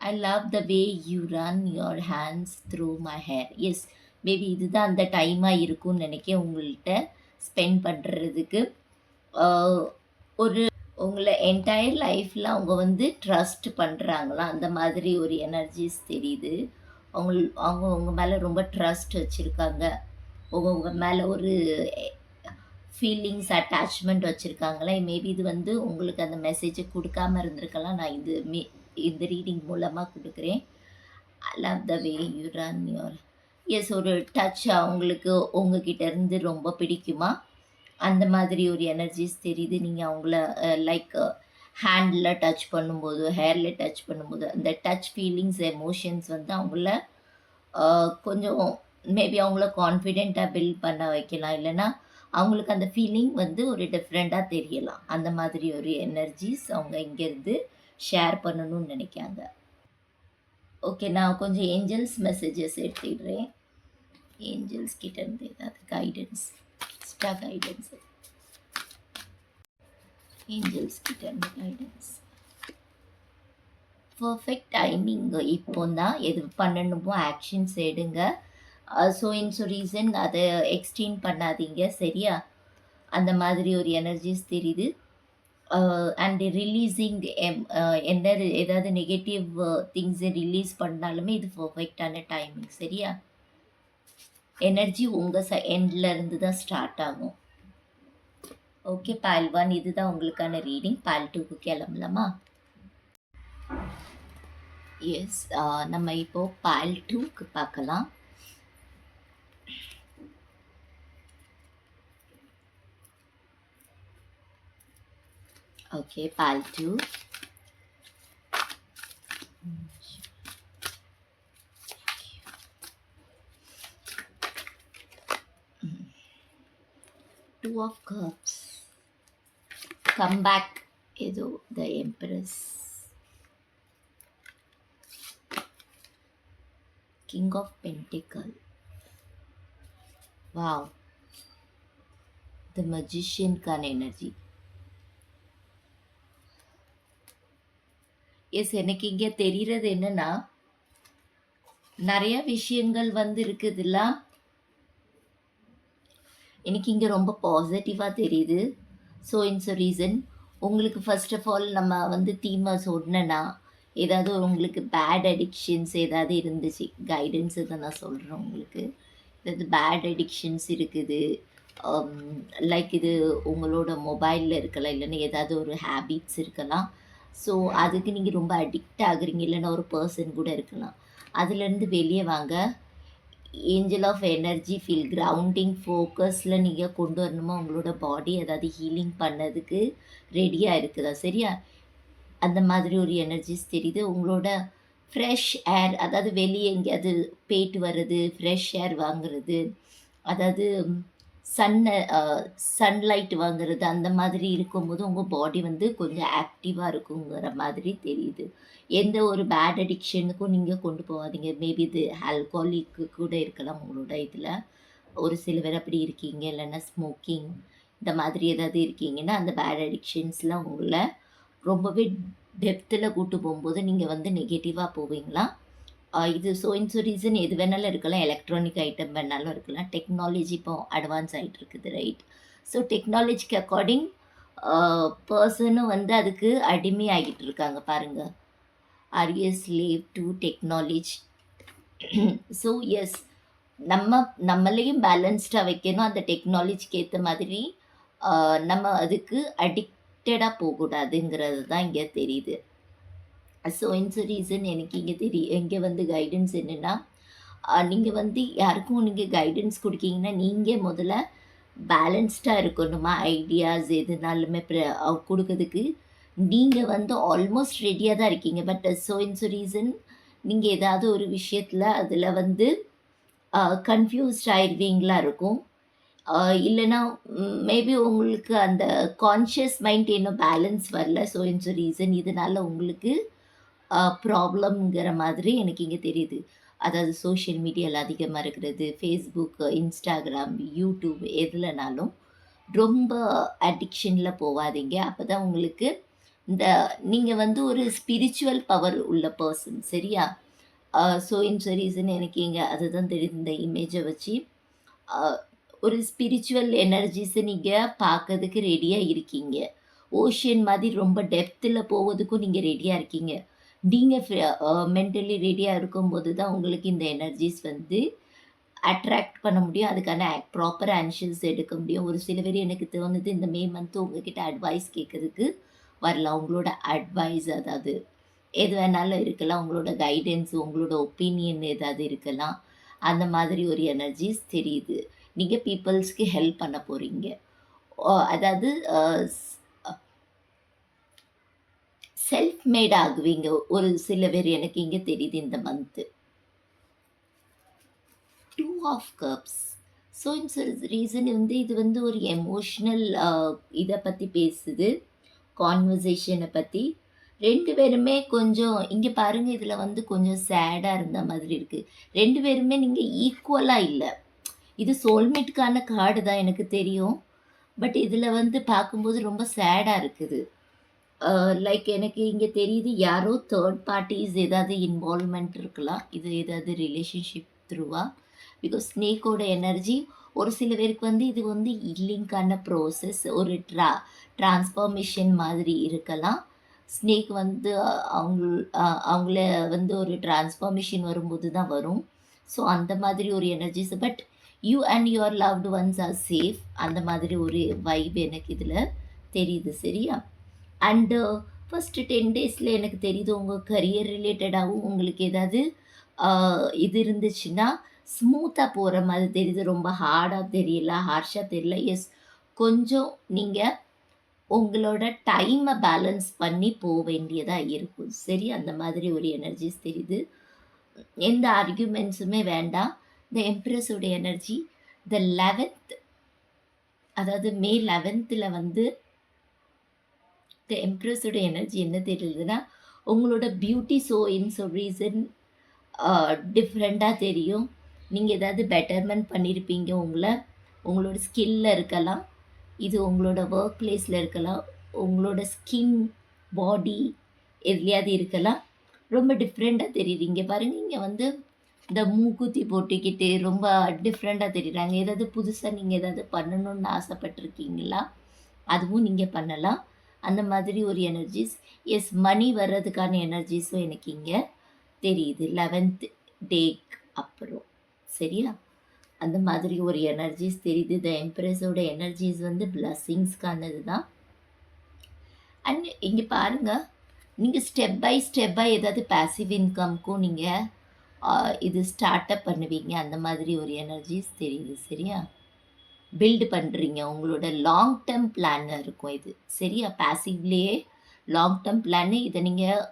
I love the way you run your hands through my hair. Yes, maybe இதுதான் அந்த டைமாக இருக்கும்னு நினைக்கிறேன் உங்கள்கிட்ட ஸ்பெண்ட் பண்ணுறதுக்கு. ஒரு உங்களை என்டையர் லைஃப்பில் அவங்க வந்து ட்ரஸ்ட் பண்ணுறாங்களா, அந்த மாதிரி ஒரு எனர்ஜிஸ் தெரியுது. அவங்க உங்கள் மேலே ரொம்ப ட்ரஸ்ட் வச்சுருக்காங்க, உங்கள் மேலே ஒரு ஃபீலிங்ஸ் அட்டாச்மெண்ட் வச்சுருக்காங்களா. மேபி இது வந்து உங்களுக்கு அந்த மெசேஜை கொடுக்காமல் இருந்திருக்கலாம். நான் இந்த ரீடிங் மூலமாக கொடுக்குறேன். I love the way you run your. Yes, ஒரு டச் அவங்களுக்கு உங்ககிட்ட இருந்து ரொம்ப பிடிக்குமா, அந்த மாதிரி ஒரு எனர்ஜிஸ் தெரியுது. நீங்கள் அவங்கள லைக் ஹேண்டில் டச் பண்ணும்போது, ஹேரில் டச் பண்ணும்போது அந்த டச் ஃபீலிங்ஸ் எமோஷன்ஸ் வந்து அவங்கள கொஞ்சம் மேபி அவங்கள கான்ஃபிடெண்ட்டாக பில்ட் பண்ண வைக்கலாம், இல்லைன்னா அவங்களுக்கு அந்த ஃபீலிங் வந்து ஒரு டிஃப்ரெண்ட்டாக தெரியலாம். அந்த மாதிரி ஒரு எனர்ஜிஸ் அவங்க இங்கேருந்து ஷேர் பண்ணணும்னு நினைக்காங்க. ஓகே, நான் கொஞ்சம் ஏஞ்சல்ஸ் மெசேஜஸ் எடுத்துடுறேன். ஏஞ்சல்ஸ் கிட்டேருந்து ஏதாவது கைடன்ஸ், எக்ஸ்ட்ரா கைடன்ஸ், ஏஞ்சல்ஸ் கிட்டேருந்து கைடன்ஸ். பர்ஃபெக்ட் டைமிங் இப்போ தான் எது பண்ணணுமோ ஆக்ஷன்ஸ் எடுங்க. ஸோ இன்ஸ் ரீசன் அதை எக்ஸ்டெண்ட் பண்ணாதீங்க. சரியா? அந்த மாதிரி ஒரு எனர்ஜிஸ் தெரியுது. அண்ட் ரிலீஸிங் என்ன ஏதாவது நெகட்டிவ் திங்ஸை ரிலீஸ் பண்ணாலுமே இது பர்ஃபெக்டான டைமிங். சரியா? எனர்ஜி உங்கள் எண்டில் இருந்து தான் ஸ்டார்ட் ஆகும். ஓகே, பால் 1 இதுதான் உங்களுக்கான ரீடிங். பால் 2க்கு கிளம்பலாமா? எஸ். நம்ம இப்போ பால் 2க்கு பார்க்கலாம். ஓகே, பால் 2. Two of Cups. Come back. ஏதோ the Empress. King of Pentacle. Wow. The Magician கான எனர்ஜி. எஸ், எனக்கு இங்கே தெரிகிறது என்னன்னா, நிறைய விஷயங்கள் வந்து இருக்குதுல்ல, எனக்கு இங்கே ரொம்ப பாசிட்டிவாக தெரியுது. So it's a reason. உங்களுக்கு ஃபர்ஸ்ட் ஆஃப் ஆல் நம்ம வந்து தீமை சொன்னேன்னா, ஏதாவது உங்களுக்கு பேட் அடிக்ஷன்ஸ் ஏதாவது இருந்துச்சு, கைடன்ஸ் தான் நான் சொல்கிறேன் உங்களுக்கு. ஏதாவது பேட் அடிக்ஷன்ஸ் இருக்குது, லைக் இது உங்களோட மொபைலில் இருக்கலாம், இல்லைன்னா ஏதாவது ஒரு ஹேபிட்ஸ் இருக்கலாம். ஸோ அதுக்கு நீங்கள் ரொம்ப அடிக்ட் ஆகுறீங்க, இல்லைன்னா ஒரு பர்சன் கூட இருக்கலாம். அதுலேருந்து வெளியே வாங்க. Angel of energy feel grounding ஃபோக்கஸில் நீங்கள் கொண்டு வரணுமா உங்களோட பாடி, அதாவது ஹீலிங் பண்ணதுக்கு ரெடியாக இருக்குதா, சரியா? அந்த மாதிரி ஒரு எனர்ஜிஸ் தெரியுது. உங்களோட ஃப்ரெஷ் ஏர், அதாவது வெளியே எங்கேயாவது போயிட்டு வர்றது, ஃப்ரெஷ் ஏர் வாங்குறது, அதாவது சன்லைட் வாங்குறது, அந்த மாதிரி இருக்கும்போது உங்கள் பாடி வந்து கொஞ்சம் ஆக்டிவாக இருக்குங்கிற மாதிரி தெரியுது. எந்த ஒரு பேட் அடிக்ஷனுக்கும் நீங்கள் கொண்டு போகாதீங்க. மேபி இது ஆல்கஹாலிக்கு கூட இருக்கலாம் உங்களோட இதில். ஒரு சில பேர் அப்படி இருக்கீங்க, இல்லைன்னா ஸ்மோக்கிங் இந்த மாதிரி ஏதாவது இருக்கீங்கன்னா, அந்த பேட் அடிக்ஷன்ஸ்லாம் உங்களை ரொம்பவே டெப்த்தில் கூட்டு போகும்போது நீங்கள் வந்து நெகட்டிவாக போவீங்களா. இது ஸோ இன்ஸ் ரீசன் எது வேணாலும் இருக்கலாம், எலக்ட்ரானிக் ஐட்டம் வேணாலும் இருக்கலாம். டெக்னாலஜி இப்போ அட்வான்ஸ் ஆகிட்டு இருக்குது, ரைட்? ஸோ டெக்னாலஜிக்கு அக்கார்டிங் பர்சனும் வந்து அதுக்கு அடிமை ஆகிட்டு இருக்காங்க பாருங்கள். Are you slave to technology? So yes, நம்மளையும் பேலன்ஸ்டாக வைக்கணும். அந்த டெக்னாலஜிக்கு ஏற்ற மாதிரி நம்ம அதுக்கு அடிக்டடாக போகக்கூடாதுங்கிறது தான் இங்கே தெரியுது. ஸோ இன்ஸ் ரீசன் எனக்கு இங்கே வந்து கைடன்ஸ் என்னென்னா, நீங்கள் வந்து யாருக்கும் நீங்கள் கைடன்ஸ் கொடுக்கீங்கன்னா, நீங்கள் முதல்ல பேலன்ஸ்டாக இருக்கணுமா. ஐடியாஸ் எதுனாலுமே கொடுக்கறதுக்கு நீங்கள் வந்து ஆல்மோஸ்ட் ரெடியாக தான் இருக்கீங்க. பட் ஸோ இன்ஸ் ரீசன் நீங்கள் ஏதாவது ஒரு விஷயத்தில் அதில் வந்து கன்ஃபியூஸ்ட் ஆயிடுவீங்களா இருக்கும். இல்லைன்னா மேபி உங்களுக்கு அந்த கான்ஷியஸ் மைண்ட் இன்னும் பேலன்ஸ் வரல. ஸோ இன்ஸ் ரீசன் இதனால் உங்களுக்கு ப்ராப்ளம்ங்கிற மாதிரி எனக்கு இங்கே தெரியுது. அதாவது சோஷியல் மீடியாவில் அதிகமாக இருக்கிறது, ஃபேஸ்புக், இன்ஸ்டாகிராம், யூடியூப் எதுலனாலும் ரொம்ப அடிக்ஷனில் போகாதீங்க. அப்போ தான் உங்களுக்கு இந்த நீங்கள் வந்து ஒரு ஸ்பிரிச்சுவல் பவர் உள்ள பர்சன், சரியா? ஸோ இன்ஸ் ரீசன் எனக்கு இங்கே அதுதான் தெரியுது. இந்த இமேஜை வச்சு ஒரு ஸ்பிரிச்சுவல் எனர்ஜிஸை நீங்கள் பார்க்கறதுக்கு ரெடியாக இருக்கீங்க. ஓஷியன் மாதிரி ரொம்ப டெப்த்தில் போவதுக்கும் நீங்கள் ரெடியாக இருக்கீங்க. நீங்கள் மென்டலி ரெடியாக இருக்கும்போது தான் உங்களுக்கு இந்த எனர்ஜிஸ் வந்து அட்ராக்ட் பண்ண முடியும். அதுக்கான ப்ராப்பர் ஆன்ஷன்ஸ் எடுக்க முடியும். ஒரு சில பேர் எனக்கு தோணுது இந்த மே மந்த்து உங்ககிட்ட அட்வைஸ் கேட்குறதுக்கு வரலாம். உங்களோட அட்வைஸ் அதாவது எது வேணாலும் இருக்கலாம், உங்களோட கைடன்ஸ், உங்களோட ஒப்பீனியன் ஏதாவது இருக்கலாம். அந்த மாதிரி ஒரு எனர்ஜிஸ் தெரியுது. நீங்கள் பீப்புள்ஸ்க்கு ஹெல்ப் பண்ண போகிறீங்க. அதாவது செல்ஃப் மேட் ஆகுவீங்க ஒரு சில பேர், எனக்கு இங்கே தெரியுது இந்த month. 2 of cups. So it's reason வந்து இது வந்து ஒரு எமோஷ்னல் இதை பற்றி பேசுது, கான்வர்சேஷனை பற்றி. 2 பேருமே கொஞ்சம் இங்கே பாருங்கள், இதில் வந்து கொஞ்சம் சேடாக இருந்த மாதிரி இருக்குது. 2 பேருமே நீங்கள் ஈக்குவலாக இல்லை. இது சோல்மேட்டுக்கான கார்டு தான் எனக்கு தெரியும். பட் இதில் வந்து பார்க்கும்போது ரொம்ப சேடாக இருக்குது. லைக் எனக்கு இங்கே தெரியுது யாரோ தேர்ட் பார்ட்டிஸ் ஏதாவது இன்வால்வ்மெண்ட் இருக்கலாம். இது ஏதாவது ரிலேஷன்ஷிப் த்ரூவா. பிகாஸ் ஸ்னேக்கோட எனர்ஜி ஒரு சில பேருக்கு வந்து இது வந்து ஹீலிங்கான ப்ரோசஸ், ஒரு டிரான்ஸ்ஃபார்மேஷன் மாதிரி இருக்கலாம். ஸ்னேக் வந்து அவங்கள வந்து ஒரு டிரான்ஸ்ஃபார்மேஷன் வரும்போது தான் வரும். ஸோ அந்த மாதிரி ஒரு energies. But you and your loved once R safe, அந்த மாதிரி ஒரு வைப் எனக்கு இதில் தெரியுது, சரியா? அண்டு ஃபர்ஸ்ட்டு 10 டேஸில் எனக்கு தெரியுது உங்கள் கரியர் ரிலேட்டடாகவும் உங்களுக்கு ஏதாவது இது இருந்துச்சுன்னா ஸ்மூத்தாக போகிற மாதிரி தெரியுது. ரொம்ப ஹார்டாக தெரியல, ஹார்ஷாக தெரியல. எஸ், கொஞ்சம் நீங்கள் உங்களோட டைமை பேலன்ஸ் பண்ணி போக வேண்டியதாக இருக்கும். சரி, அந்த மாதிரி ஒரு எனர்ஜிஸ் தெரியுது. எந்த ஆர்கியூமெண்ட்ஸுமே வேண்டாம். இந்த எம்ப்ரஸோட எனர்ஜி த 11th, அதாவது மே 11th வந்து த எம்ப்ரஸோட எனர்ஜி என்ன தெரியுதுன்னா, உங்களோட beauty so in so reason டிஃப்ரெண்ட்டாக தெரியும். நீங்கள் ஏதாவது பெட்டர்மெண்ட் பண்ணியிருப்பீங்க உங்களோட ஸ்கில்ல இருக்கலாம், இது உங்களோட ஒர்க் பிளேஸில் இருக்கலாம், உங்களோட ஸ்கின், பாடி எதுலையாவது இருக்கலாம். ரொம்ப டிஃப்ரெண்ட்டாக தெரியுது. இங்கே பாருங்கள், இங்கே வந்து இந்த மூக்குத்தி போட்டுக்கிட்டு ரொம்ப டிஃப்ரெண்ட்டாக தெரியுறாங்க. ஏதாவது புதுசாக நீங்கள் ஏதாவது பண்ணணுன்னு ஆசைப்பட்டிருக்கீங்களா? அதுவும் நீங்கள் பண்ணலாம். அந்த மாதிரி ஒரு எனர்ஜிஸ். எஸ், மணி வர்றதுக்கான எனர்ஜிஸும் எனக்கு இங்கே தெரியுது 11th டேக்கு அப்புறம். சரியா? அந்த மாதிரி ஒரு எனர்ஜிஸ் தெரியுது. த எம்ப்ரஸோட எனர்ஜிஸ் வந்து பிளஸ்ஸிங்ஸ்க்கானது தான். அண்ட் இங்கே பாருங்கள், நீங்கள் ஸ்டெப் பை ஸ்டெப்பாக ஏதாவது பேசிவ் இன்கம்க்கும் நீங்கள் இது ஸ்டார்ட் அப் பண்ணுவீங்க. அந்த மாதிரி ஒரு எனர்ஜிஸ் தெரியுது. சரியா? பில்டு பண்ணுறீங்க, உங்களோட லாங் டேர்ம் பிளான் இருக்கும் இது. சரியா? பேசிவ்லேயே லாங் டேர்ம் பிளான்னு இதை நீங்கள்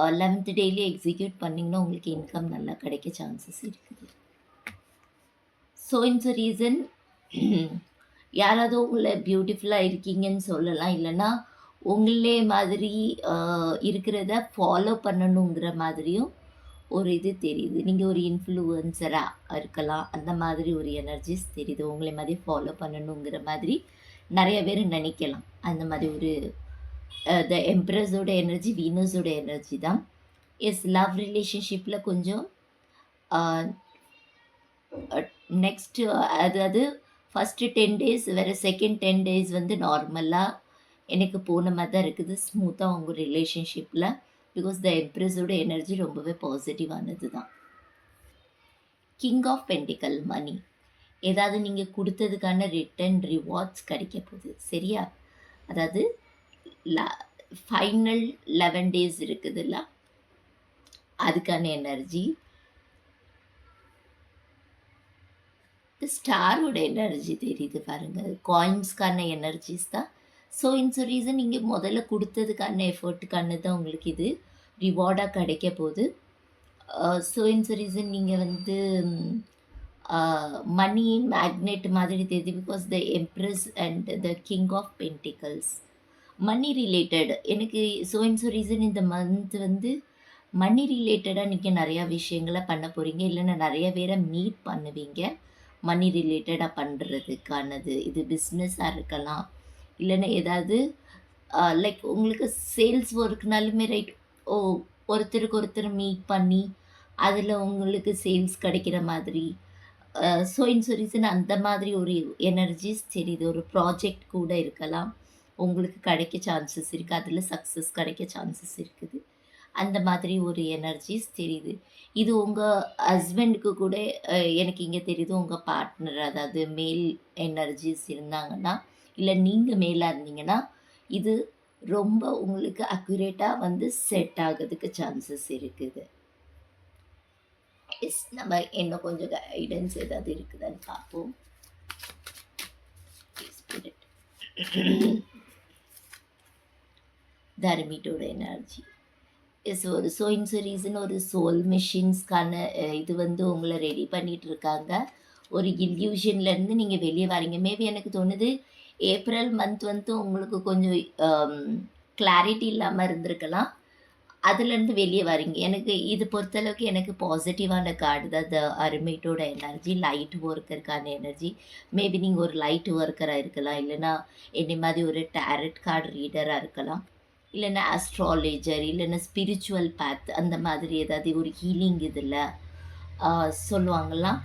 11th டேலேயே எக்ஸிக்யூட் பண்ணிங்கன்னா உங்களுக்கு இன்கம் நல்லா கிடைக்க சான்சஸ் இருக்குது. ஸோ இந்த ரீசன் யாராவது உங்களை பியூட்டிஃபுல்லாக இருக்கீங்கன்னு சொல்லலாம், இல்லைன்னா உங்களே மாதிரி இருக்கிறத ஃபாலோ பண்ணணுங்கிற மாதிரியும் ஒரு இது தெரியுது. நீங்கள் ஒரு இன்ஃப்ளூயன்சராக இருக்கலாம், அந்த மாதிரி ஒரு எனர்ஜிஸ் தெரியுது. உங்களை மாதிரி ஃபாலோ பண்ணணுங்கிற மாதிரி நிறைய பேர் நினைக்கலாம். அந்த மாதிரி ஒரு த எம்ப்ரஸோட எனர்ஜி, வீனஸோட எனர்ஜி தான். எஸ், லவ் ரிலேஷன்ஷிப்பில் கொஞ்சம் நெக்ஸ்ட்டு அதாவது ஃபஸ்ட்டு 10 டேஸ் வேறு, செகண்ட் 10 டேஸ் வந்து நார்மலாக எனக்கு போன மாதிரி தான் இருக்குது, ஸ்மூத்தாக உங்கள் ரிலேஷன்ஷிப்பில். பிகாஸ் த எம்ப்ரஸோட எனர்ஜி ரொம்பவே பாசிட்டிவானது தான். கிங் ஆஃப் பென்டிக்கல், மணி, ஏதாவது நீங்கள் கொடுத்ததுக்கான ரிட்டன் ரிவார்ட்ஸ் கிடைக்க போகுது. சரியா? அதாவது ஃபைனல் 11 டேஸ் இருக்குதுல்ல, அதுக்கான எனர்ஜி. ஸ்டாரோட எனர்ஜி தெரியுது பாருங்கள், காயின்ஸ்க்கான எனர்ஜிஸ் தான். ஸோ இந்த ரீசன் நீங்கள் முதல்ல கொடுத்ததுக்கான எஃபர்ட்டுக்கான தான் உங்களுக்கு இது ரிவார்டாக கிடைக்க போகுது. ஸோ இந்த ரீசன் நீங்கள் வந்து மணி மேக்னெட் மாதிரி தெரியுது. Because the empress and the king of pentacles, money related எனக்கு. ஸோ இந்த ரீசன் இந்த மந்த் வந்து மணி ரிலேட்டடாக நீங்கள் நிறையா விஷயங்களை பண்ண போகிறீங்க, இல்லைன்னா நிறைய பேரை மீட் பண்ணுவீங்க. மணி ரிலேட்டடாக பண்ணுறதுக்கானது இது பிஸ்னஸாக இருக்கலாம், இல்லைன்னா ஏதாவது லைக் உங்களுக்கு சேல்ஸ் ஒர்க்னாலுமே ரைட். ஒருத்தருக்கு ஒருத்தர் மீட் பண்ணி அதில் உங்களுக்கு சேல்ஸ் கிடைக்கிற மாதிரி. ஸோ இந்த ரீசன் அந்த மாதிரி ஒரு எனர்ஜிஸ் தெரியுது. ஒரு ப்ராஜெக்ட் கூட இருக்கலாம், உங்களுக்கு கிடைக்க சான்சஸ் இருக்குது, அதில் சக்ஸஸ் கிடைக்க சான்சஸ் இருக்குது. அந்த மாதிரி ஒரு எனர்ஜிஸ் தெரியுது. இது உங்கள் ஹஸ்பண்டுக்கு கூட எனக்கு இங்கே தெரியுது. உங்கள் பார்ட்னர், அதாவது மேல் எனர்ஜிஸ் இருந்தாங்கன்னா, இல்லை நீங்கள் மேலாக இருந்தீங்கன்னா, இது ரொம்ப உங்களுக்கு அக்யூரேட்டாக வந்து செட் ஆகிறதுக்கு சான்சஸ் இருக்குது. எஸ், நம்ம இன்னும் கொஞ்சம் கைடன்ஸ் ஏதாவது இருக்குதான்னு பார்ப்போம். தர்மிட்டோட எனர்ஜி எஸ், ஒரு சோயின்ஸ் ரீசன் ஒரு சோல் மிஷின்ஸ்க்கான இது வந்து உங்களை ரெடி பண்ணிகிட்டு இருக்காங்க. ஒரு இல்யூஷன்லேருந்து நீங்கள் வெளியே வரீங்க. மேபி எனக்கு தோணுது ஏப்ரல் மந்த் வந்து உங்களுக்கு கொஞ்சம் கிளாரிட்டி இல்லாமல் இருந்திருக்கலாம், அதுலேருந்து வெளியே வரீங்க. எனக்கு இது பொறுத்தளவுக்கு எனக்கு பாசிட்டிவான கார்டு தான் த அருமைட்டோட எனர்ஜி, லைட் ஒர்க்கருக்கான எனர்ஜி. மேபி நீங்கள் ஒரு லைட் ஒர்க்கராக இருக்கலாம், இல்லைன்னா என்னை மாதிரி ஒரு டேரட் கார்டு ரீடராக இருக்கலாம், இல்லைன்னா ஆஸ்ட்ராலஜர், இல்லைன்னா ஸ்பிரிச்சுவல் பேத், அந்த மாதிரி ஏதாவது ஒரு ஹீலிங் இதில் சொல்லுவாங்கள்லாம்,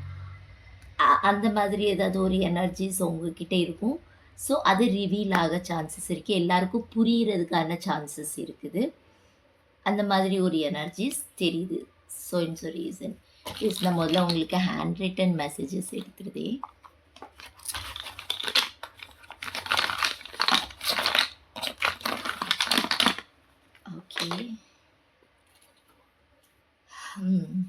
அந்த மாதிரி ஏதாவது ஒரு எனர்ஜிஸ் உங்ககிட்ட இருக்கும். ஸோ அது ரிவீல் ஆக சான்சஸ் இருக்குது, எல்லாருக்கும் புரிகிறதுக்கான சான்சஸ் இருக்குது. அந்த மாதிரி ஒரு எனர்ஜிஸ் தெரியுது. So it's reason is. நான் முதல்ல உங்களுக்கு ஹேண்ட் ரிட்டன் மெசேஜஸ் எடுத்துருதே. ம்.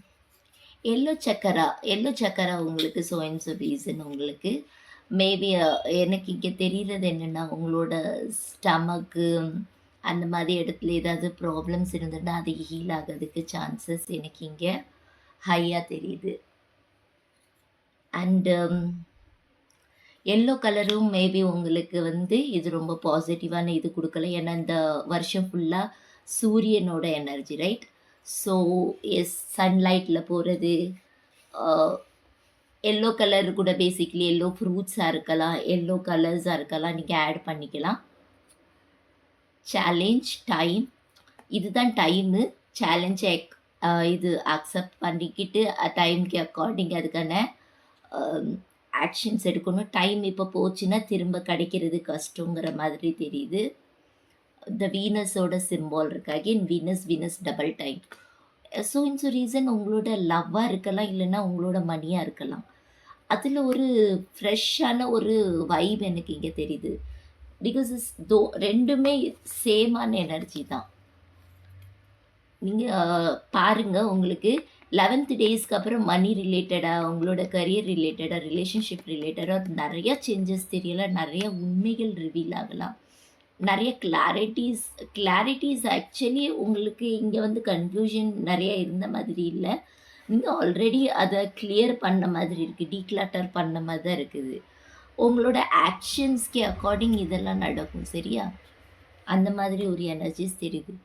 எல்லோ சக்கரா உங்களுக்கு ஸோ அண்ட் ஸோ ரீசன் உங்களுக்கு. மேபி எனக்கு இங்க தெரியறது என்னன்னா, உங்களோட ஸ்டமக்கு அந்த மாரி இடத்துல ஏதாவது ப்ராப்ளம்ஸ் இருந்ததுன்னா, அது ஹீல் ஆகறதுக்கு சான்சஸ் எனக்கு இங்க ஹையா தெரியுது. அண்ட் எல்லோ கலரும் மேபி உங்களுக்கு வந்து இது ரொம்ப பாசிட்டிவான இது குடுக்கல. ஏன்னா, இந்த வருஷம் ஃபுல்லா சூரியனோட எனர்ஜி ரைட்? ஸோ எஸ் சன்லைட்ல போறது, அ எல்லோ கலர் கூட பேசிக்கலி எல்லோ ஃப்ரூட்ஸா இருக்கலாம், எல்லோ கலர்ஸா இருக்கலாம். நீங்க ஆட் பண்ணிக்கலாம். சேலஞ்ச், டைம் இதுதான் டைமு. சேலஞ்ச இது அக்செப்ட் பண்ணிக்கிட்டு டைம்க்கு அக்கார்டிங் அதுக்கான அ ஆக்ஷன்ஸ் எடுக்கணும். டைம் இப்போ போச்சுன்னா, திரும்ப கிடைக்கிறது கஷ்டங்கிற மாதிரி தெரியுது. இந்த வீனஸோட சிம்பால் இருக்கு. Again Venus double time. So it's reason உங்களோட லவ்வா இருக்கலாம், இல்லன்னா உங்களோட மணியா இருக்கலாம். அதுல ஒரு ஃப்ரெஷ்ஷான ஒரு வைப் எனக்கு இங்க தெரியுது. பிகாஸ் 2மே சேமான எனர்ஜி தான். நீங்க பாருங்க உங்களுக்கு 11th டேஸ்க்கு அப்புறம் மணி ரிலேட்டடா, உங்களோட கரியர் ரிலேட்டடா, ரிலேஷன்ஷிப் ரிலேட்டடா நெறைய சேஞ்சஸ் தெரியலாம். நெறைய உண்மைகள் ரிவீல் ஆகலாம். நெறைய கிளாரிட்டீஸ் ஆக்சுவலி உங்களுக்கு இங்க வந்து கன்ஃப்யூஷன் நெறைய இருந்த மாதிரி இல்ல. நீங்க ஆல்ரெடி அத கிளியர் பண்ண மாதிரி இருக்கு. டீக்ளட்டர் பண்ண மாரி தான் இருக்குது. உங்களோட ஆக்ஷன்ஸ்க்கு அக்கார்டிங் இதெல்லாம் நடக்கும். சரியா? அந்த மாதிரி ஒரு எனர்ஜிஸ் தெரியுது.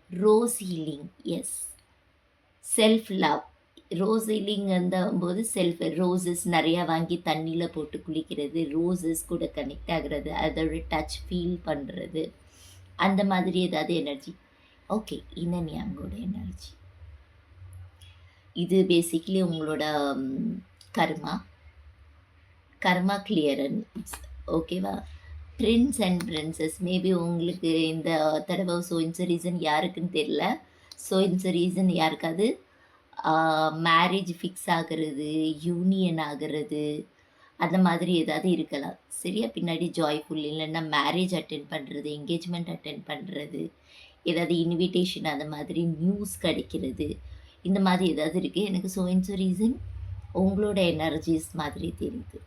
ரோஸ் ஹீலிங் எஸ். Self love. ரோஸ் ஹீலிங்கும்போது ரோஸஸ் நெறையா வாங்கி தண்ணீல போட்டு குளிக்கிறது, ரோஸஸ் கூட கனெக்ட் ஆகுறது, அதோட டச் ஃபீல் பண்றது, அந்த மாதிரி ஏதாவது எனர்ஜி. ஓகே, இன்னன் யாங்கோட எனர்ஜி. இது பேசிக்கலி உங்களோட கர்மா கிளியரன்ஸ். ஓகேவா? பிரின்ஸ் அண்ட் பிரின்சஸ் மேபி உங்களுக்கு இந்த தடவை ஸோ இட்ஸ் ரீசன் யாருக்குன்னு தெரியல. ஸோ இட்ஸ் ரீசன் யாருக்காவது மேரேஜ் ஃபிக்ஸ் ஆகிறது, யூனியன் ஆகிறது, அந்த மாதிரி ஏதாவது இருக்கலாம். சரியா? பின்னாடி ஜாய்ஃபுல் இல்லைன்னா மேரேஜ் அட்டெண்ட் பண்ணுறது, என்கேஜ்மெண்ட் அட்டெண்ட் பண்ணுறது, ஏதாவது இன்விடேஷன் அந்த மாதிரி நியூஸ் கிடைக்கிறது, இந்த மாதிரி ஏதாவது இருக்குது. எனக்கு ஸோ இட்ஸ் ரீசன் உங்களோட எனர்ஜிஸ் மாதிரி தெரியுது.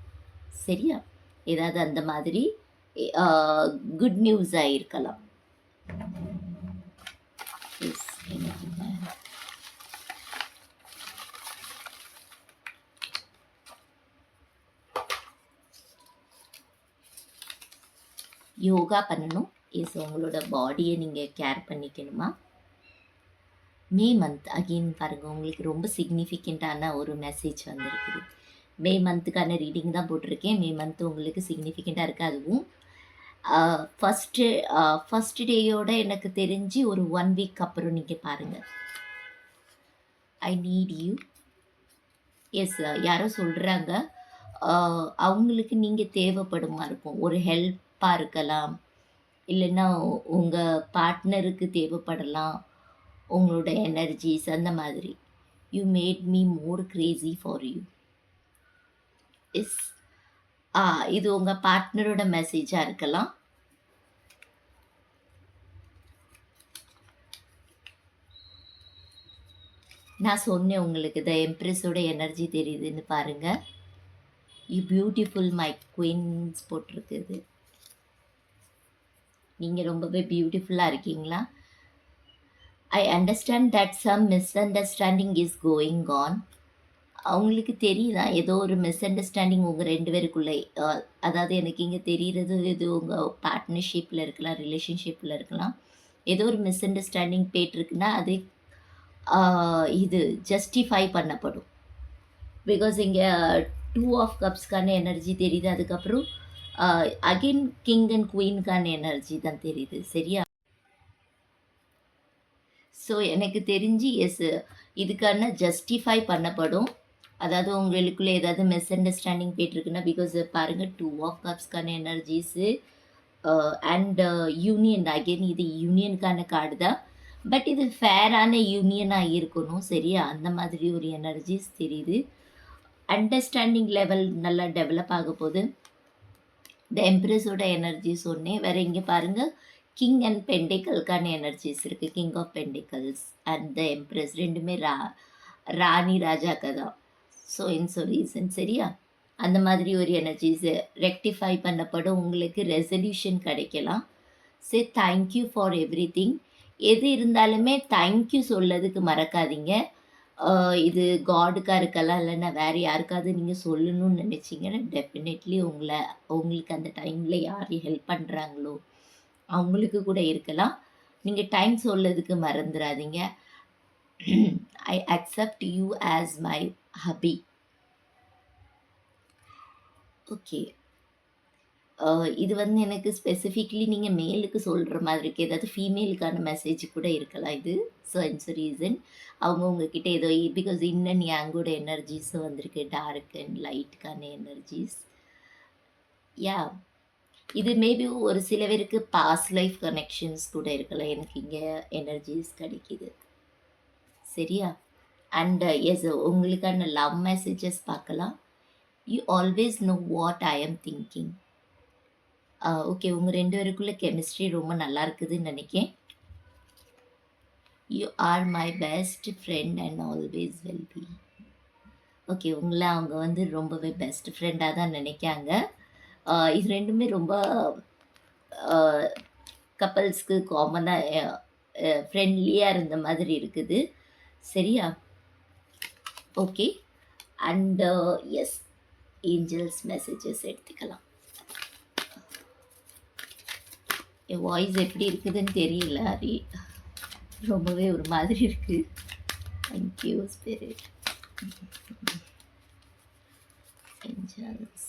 சரியா? ஏதாவது அந்த மாதிரி குட் நியூஸாக இருக்கலாம். எஸ் எனக்குங்க. யோகா பண்ணணும். எஸ் உங்களோட பாடியை நீங்கள் கேர் பண்ணிக்கணுமா? மே மந்த் அகெயின் பாருங்கள், உங்களுக்கு ரொம்ப சிக்னிஃபிகண்ட்டான ஒரு மெசேஜ் வந்திருக்குது. மே மந்த்துக்கான ரீடிங் தான் போட்டிருக்கேன். மே மந்த் உங்களுக்கு சிக்னிஃபிகண்ட்டாக இருக்குது. அதுவும் ஃபஸ்ட்டு டேயோட எனக்கு தெரிஞ்சு ஒரு 1 வீக் அப்புறம் நீங்கள் பாருங்கள். I need you. எஸ் யாரோ சொல்கிறாங்க அவங்களுக்கு நீங்கள் தேவைப்படுமா இருக்கும். ஒரு ஹெல்ப்பாக இருக்கலாம், இல்லைன்னா உங்கள் பார்ட்னருக்கு தேவைப்படலாம் உங்களோட எனர்ஜிஸ் அந்த மாதிரி. You made me more crazy for you. Yes இது உங்கள் பார்ட்னரோட மெசேஜாக இருக்கலாம். நான் சொன்னேன் உங்களுக்கு த எம்ப்ரெஸோட எனர்ஜி தெரியுதுன்னு பாருங்கள். யூ பியூட்டிஃபுல் மை குயின்ஸ் போட்டிருக்குது. நீங்கள் ரொம்பவே பியூட்டிஃபுல்லாக இருக்கீங்களா? I understand that some misunderstanding is going on. அவங்களுக்கு தெரியுதா ஏதோ ஒரு மிஸ் அண்டர்ஸ்டாண்டிங் உங்கள் 2 பேருக்குள்ளே, அதாவது எனக்கு இங்கே தெரிகிறது இது உங்கள் பார்ட்னர்ஷிப்பில் இருக்கலாம், ரிலேஷன்ஷிப்பில் இருக்கலாம். ஏதோ ஒரு மிஸ் அண்டர்ஸ்டாண்டிங் போயிட்டுருக்குன்னா அது இது ஜஸ்டிஃபை பண்ணப்படும். பிகாஸ் இங்கே 2 ஆஃப் கப்ஸ்க்கான எனர்ஜி தெரியுது. அதுக்கப்புறம் அகெயின் கிங் அண்ட் குயின்கான எனர்ஜி தான் தெரியுது. சரியா? ஸோ எனக்கு தெரிஞ்சு எஸ் இதுக்கான ஜஸ்டிஃபை பண்ணப்படும். அதாவது உங்களுக்குள்ளே ஏதாவது மிஸ் அண்டர்ஸ்டாண்டிங் போயிட்டுருக்குன்னா, பிகாஸ் பாருங்கள் 2 of கப்ஸ்க்கான energies and union. Again இது யூனியனுக்கான கார்டு தான். பட் இது ஃபேரான யூனியனாக இருக்கணும். சரியா? அந்த மாதிரி ஒரு எனர்ஜிஸ் தெரியுது. அண்டர்ஸ்டாண்டிங் லெவல் நல்லா டெவலப் ஆக போகுது. த எம்ப்ரெஸோட எனர்ஜி சொன்னேன். வேறு இங்கே பாருங்கள் கிங் அண்ட் பெண்டிக்கல்கான எனர்ஜிஸ் இருக்குது. கிங் ஆஃப் பெண்டிக்கல்ஸ் அண்ட் த எம்ப்ரெஸ் 2மே ராணி ராஜாக்கு தான். ஸோ ரீசன் சரியா? அந்த மாதிரி ஒரு எனர்ஜீஸு ரெக்டிஃபை பண்ணப்படும். உங்களுக்கு ரெசல்யூஷன் கிடைக்கலாம். சே தேங்க் யூ ஃபார் எவ்ரிதிங். எது இருந்தாலுமே தேங்க் யூ சொல்லதுக்கு மறக்காதீங்க. இது காடுக்கா இருக்கலாம், இல்லைன்னா வேறு யாருக்காவது நீங்கள் சொல்லணும்னு நினச்சிங்கன்னா டெஃபினெட்லி உங்களுக்கு அந்த டைமில் யார் ஹெல்ப் பண்ணுறாங்களோ அவங்களுக்கு கூட இருக்கலாம். நீங்கள் டைம் சொல்லதுக்கு மறந்துடாதீங்க. I accept you as my hubby. Okay. இது வந்து எனக்கு ஸ்பெசிஃபிக்லி நீங்கள் மேலுக்கு சொல்கிற மாதிரி இருக்குது. ஏதாவது ஃபீமேலுக்கான மெசேஜ் கூட இருக்கலாம் இது. ஸோ இட்ஸ் ரீசன் அவங்க உங்ககிட்ட ஏதோ பிகாஸ் இன்னன் யாங்கோட எனர்ஜிஸும் வந்திருக்கு, டார்க் அண்ட் லைட்டுக்கான எனர்ஜிஸ். யா இது மேபி ஒரு சில பேருக்கு பாஸ்ட் லைஃப் கனெக்ஷன்ஸ் கூட இருக்கலாம். எனக்கு இங்கே எனர்ஜிஸ் கிடைக்கிது சரியா? அண்ட் எஸ் உங்களுக்கான லவ் மெசேஜஸ் பார்க்கலாம். You always know what I am thinking. Okay, உங்கள் 2 பேருக்குள்ள கெமிஸ்ட்ரி ரொம்ப நல்லா இருக்குதுன்னு நினைக்கிறேன். You are my best friend and always will be. Okay, உங்களை அவங்க வந்து ரொம்பவே பெஸ்ட் ஃப்ரெண்டாக தான் நினைக்காங்க. இது ரெண்டுமே ரொம்ப கப்பல்ஸ்க்கு காமனாக ஃப்ரெண்ட்லியாக இருந்த மாதிரி இருக்குது சரியா? Okay. And yes angels messages எடுத்துக்கலாம். என் வாய்ஸ் எப்படி இருக்குதுன்னு தெரியல, ஹரி. ரொம்பவே ஒரு மாதிரி இருக்குது. Thank you spirit. Angels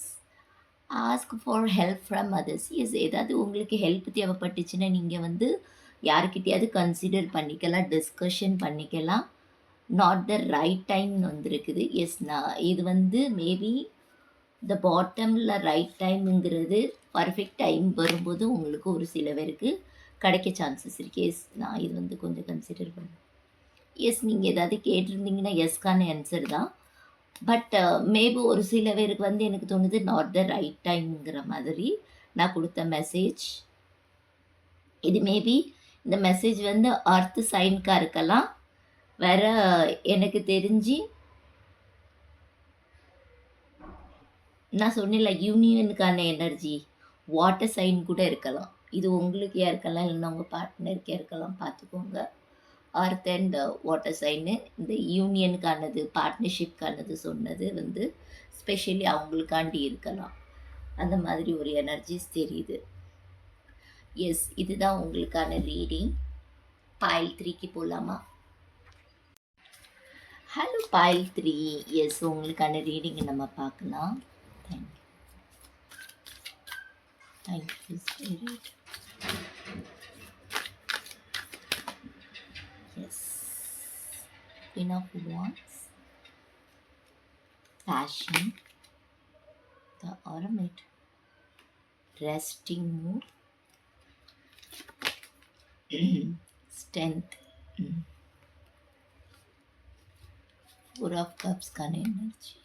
ask for help from others. Yes, ஏதாவது உங்களுக்கு ஹெல்ப் தேவைப்பட்டுச்சுன்னா நீங்கள் வந்து யாருக்கிட்டையாவது கன்சிடர் பண்ணிக்கலாம், டிஸ்கஷன் பண்ணிக்கலாம். நாட் த ரைட் டைம்னு வந்துருக்குது. எஸ், நான் இது வந்து மேபி த பாட்டமில் ரைட் டைமுங்கிறது பர்ஃபெக்ட் டைம் வரும்போது உங்களுக்கு ஒரு சில பேருக்கு கிடைக்க சான்சஸ் இருக்குது. எஸ், நான் இது வந்து கொஞ்சம் கன்சிடர் பண்ணேன். எஸ், நீங்கள் ஏதாவது கேட்டிருந்தீங்கன்னா எஸ்க்கான ஆன்சர் தான். பட் மேபி ஒரு சில பேருக்கு வந்து எனக்கு தோணுது நாட் த ரைட் டைம்ங்கிற மாதிரி நான் கொடுத்த மெசேஜ். இது மேபி இந்த மெசேஜ் வந்து அர்த் சைனுக்காக இருக்கலாம். வேற எனக்கு தெரிஞ்சு நான் சொன்னேன்ல யூனியனுக்கான எனர்ஜி வாட்டர் சைன் கூட இருக்கலாம். இது உங்களுக்கு இருக்கலாம், இல்லைன்னா உங்கள் பார்ட்னருக்கே இருக்கலாம். பார்த்துக்கோங்க. அர்த் அண்ட் வாட்டர் சைனு இந்த யூனியனுக்கானது, பார்ட்னர்ஷிப்கானது சொன்னது வந்து ஸ்பெஷலி அவங்களுக்காண்டி இருக்கலாம். அந்த மாதிரி ஒரு எனர்ஜிஸ் தெரியுது. எஸ், இதுதான் உங்களுக்கான ரீடிங். பைல் 3க்கு போகலாமா? Hello file 3. எஸ், உங்களுக்கான ரீடிங்கை நம்ம பார்க்கலாம். Thank you spirit. Yes, Queen of Wands, Passion, the Hermit, Resting Mood, Strength, 4 of Cupsக்கான எனர்ஜி.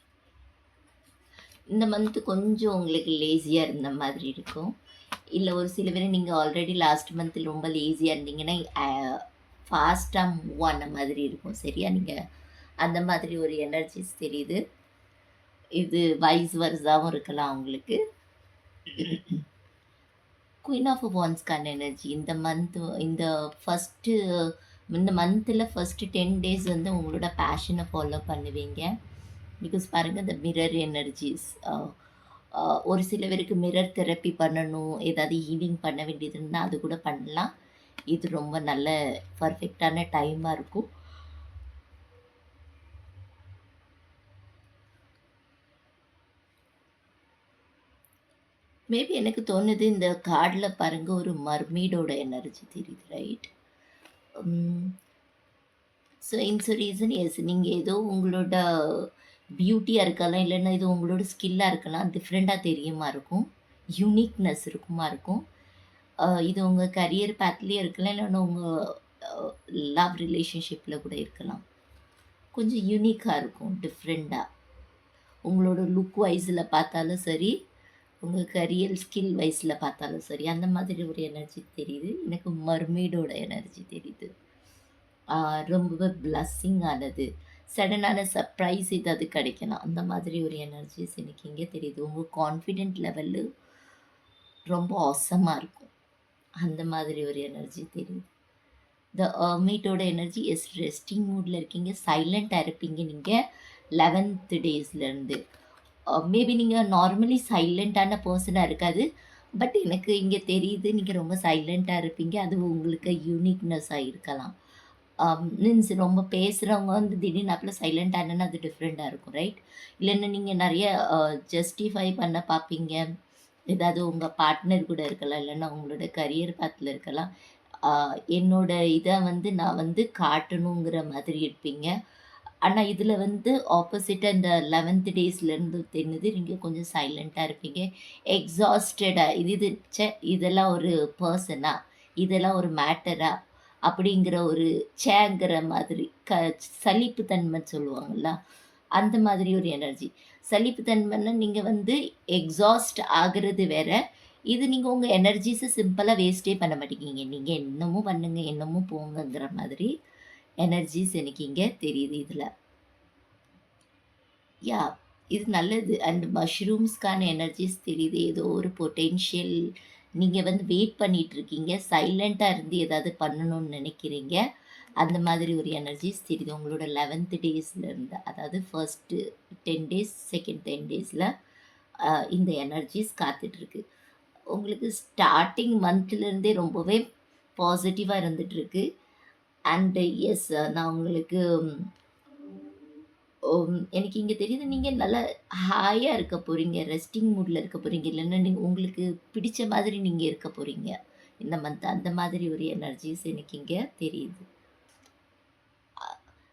இந்த மந்த்து கொஞ்சம் உங்களுக்கு லேசியாக இருந்த மாதிரி இருக்கும். இல்லை ஒரு சில பேர் நீங்கள் ஆல்ரெடி லாஸ்ட் மந்த்தில் ரொம்ப லேசியாக இருந்தீங்கன்னா ஃபாஸ்ட்டாக மூவ் ஆன மாதிரி இருக்கும் சரியா? நீங்கள் அந்த மாதிரி ஒரு எனர்ஜிஸ் தெரியுது. இது வைஸ் வர்ஸாகவும் இருக்கலாம் உங்களுக்கு. குயின் ஆஃப் வாண்ட்ஸ்க்கான எனர்ஜி இந்த மந்தில் ஃபஸ்ட்டு 10 days வந்து உங்களோட பேஷனை ஃபாலோ பண்ணுவீங்க. பிகாஸ் பாருங்கள், இந்த மிரர் எனர்ஜிஸ் ஒரு சில பேருக்கு மிரர் தெரப்பி பண்ணணும், ஏதாவது ஹீலிங் பண்ண வேண்டியது இருந்தால் அது கூட பண்ணலாம். இது ரொம்ப நல்ல பர்ஃபெக்டான டைமாக இருக்கும். மேபி எனக்கு தோணுது இந்த கார்டில் பாருங்கள் ஒரு மர்மீடோட எனர்ஜி தெரியுது, ரைட்? ஸோ இன்ஸ் ரீசன் எஸ், நீங்கள் ஏதோ உங்களோட பியூட்டியாக இருக்கலாம், இல்லைன்னா இது உங்களோட ஸ்கில்லாக இருக்கலாம், டிஃப்ரெண்ட்டாக தெரியுமா இருக்கும், யூனிக்னஸ் இருக்குமா இருக்கும். இது உங்கள் கரியர் பேத்லேயே இருக்கலாம், இல்லைன்னா உங்கள் லவ் ரிலேஷன்ஷிப்பில் கூட இருக்கலாம். கொஞ்சம் யூனிக்காக இருக்கும், டிஃப்ரெண்ட்டாக. உங்களோட லுக் வைஸில் பார்த்தாலும் சரி, உங்கள் கரியர் ஸ்கில் வைஸில் பார்த்தாலும் சரி, அந்த மாதிரி ஒரு எனர்ஜி தெரியுது. எனக்கு மர்மீடோட எனர்ஜி தெரியுது. ரொம்பவே பிளஸ்ஸிங் ஆனது. சடனான சர்ப்ரைஸ் ஏதாவது கிடைக்கலாம். அந்த மாதிரி ஒரு எனர்ஜிஸ் எனக்கு இங்கே தெரியுது. உங்க கான்ஃபிடென்ட் லெவலு ரொம்ப ஆசமா இருக்கும். அந்த மாதிரி ஒரு எனர்ஜி தெரியுது. த ஹெர்மிட்டோட எனர்ஜி ரெஸ்டிங் மூட்ல இருக்கீங்க. சைலண்ட்டா இருப்பீங்க நீங்க 11th டேஸ்லேருந்து. மேபி நீங்க நார்மலி சைலண்ட்டான பெர்சனா இருக்காது. பட் எனக்கு இங்க தெரியுது நீங்க ரொம்ப சைலண்ட்டா இருப்பீங்க. அது உங்களுக்கு யூனிக்னெஸ்ஸா இருக்கலாம். மீன்ஸ் ரொம்ப பேசுறவங்க வந்து திடீர்னு அப்பலாம் சைலண்ட் ஆனேன்னா அது டிஃப்ரெண்ட்டா இருக்கும் ரைட்? இல்லன்னா நீங்க நெறைய ஜஸ்டிஃபை பண்ண பார்ப்பீங்க. ஏதாவது உங்க பார்ட்னர் கூட இருக்கலாம். இல்லன்னா உங்களோட கரியர் பாத்ல இருக்கலாம். அ என்னோட இத வந்து நான் வந்து காட்டணுங்கிற மாதிரி இருப்பீங்க. ஆனா இதுல வந்து ஆப்போசிட்டா இந்த 11th டேஸ்லேருந்து தெரிஞ்சது நீங்க கொஞ்சம் சைலண்ட்டா இருப்பீங்க. எக்ஸாஸ்டடா இதெல்லாம் ஒரு பெர்சனா? இதெல்லாம் ஒரு மேட்டரா? அப்படிங்கிற ஒரு ச்சேங்கிற மாதிரி சலிப்பு தன்மைன்னு சொல்லுவாங்கல்ல, அந்த மாதிரி ஒரு எனர்ஜி. சலிப்பு தன்மைன்னா நீங்க வந்து எக்ஸாஸ்ட் ஆகுறது வேற. இது நீங்க உங்க எனர்ஜிஸ சிம்பிளா வேஸ்ட்டே பண்ண மாட்டேங்கிறீங்க. நீங்க என்னமோ பண்ணுங்க, என்னமோ போங்கங்கிற மாதிரி எனர்ஜிஸ் எனக்கு இங்க தெரியுது இதுல. யாஹ்! இது நல்லது. அண்ட் மஷ்ரூம்ஸ்க்கான எனர்ஜிஸ் தெரியுது. ஏதோ ஒரு பொட்டென்ஷியல் நீங்க வந்து வெயிட் பண்ணிட்டு இருக்கீங்க. சைலண்ட்டா இருந்து ஏதாவது பண்ணணும்னு நெனைக்கிறீங்க. அந்த மாதிரி ஒரு எனர்ஜிஸ் தெரியுது. உங்களோட 11th டேஸ்லேருந்து அதாவது ஃபர்ஸ்ட்டு 10 டேஸ், செகண்ட் 10 டேஸ்ல இந்த எனர்ஜிஸ் காத்துட்ருக்கு. உங்களுக்கு ஸ்டார்ட்டிங் மந்த்லேருந்தே ரொம்பவே பாசிட்டிவா இருந்துட்டுருக்கு. அண்ட் எஸ் நான் உங்களுக்கு எனக்கு இங்க தெரியுது நீங்க நல்லா ஹாயா இருக்க போறீங்க. ரெஸ்டிங் மூட்ல இருக்க போறீங்க. இல்லன்னா நீங்க உங்களுக்கு பிடிச்ச மாதிரி நீங்க இருக்க போறீங்க. இந்த மந்த் அந்த மாதிரி ஒரு எனர்ஜிஸ் எனக்கு இங்க தெரியுது.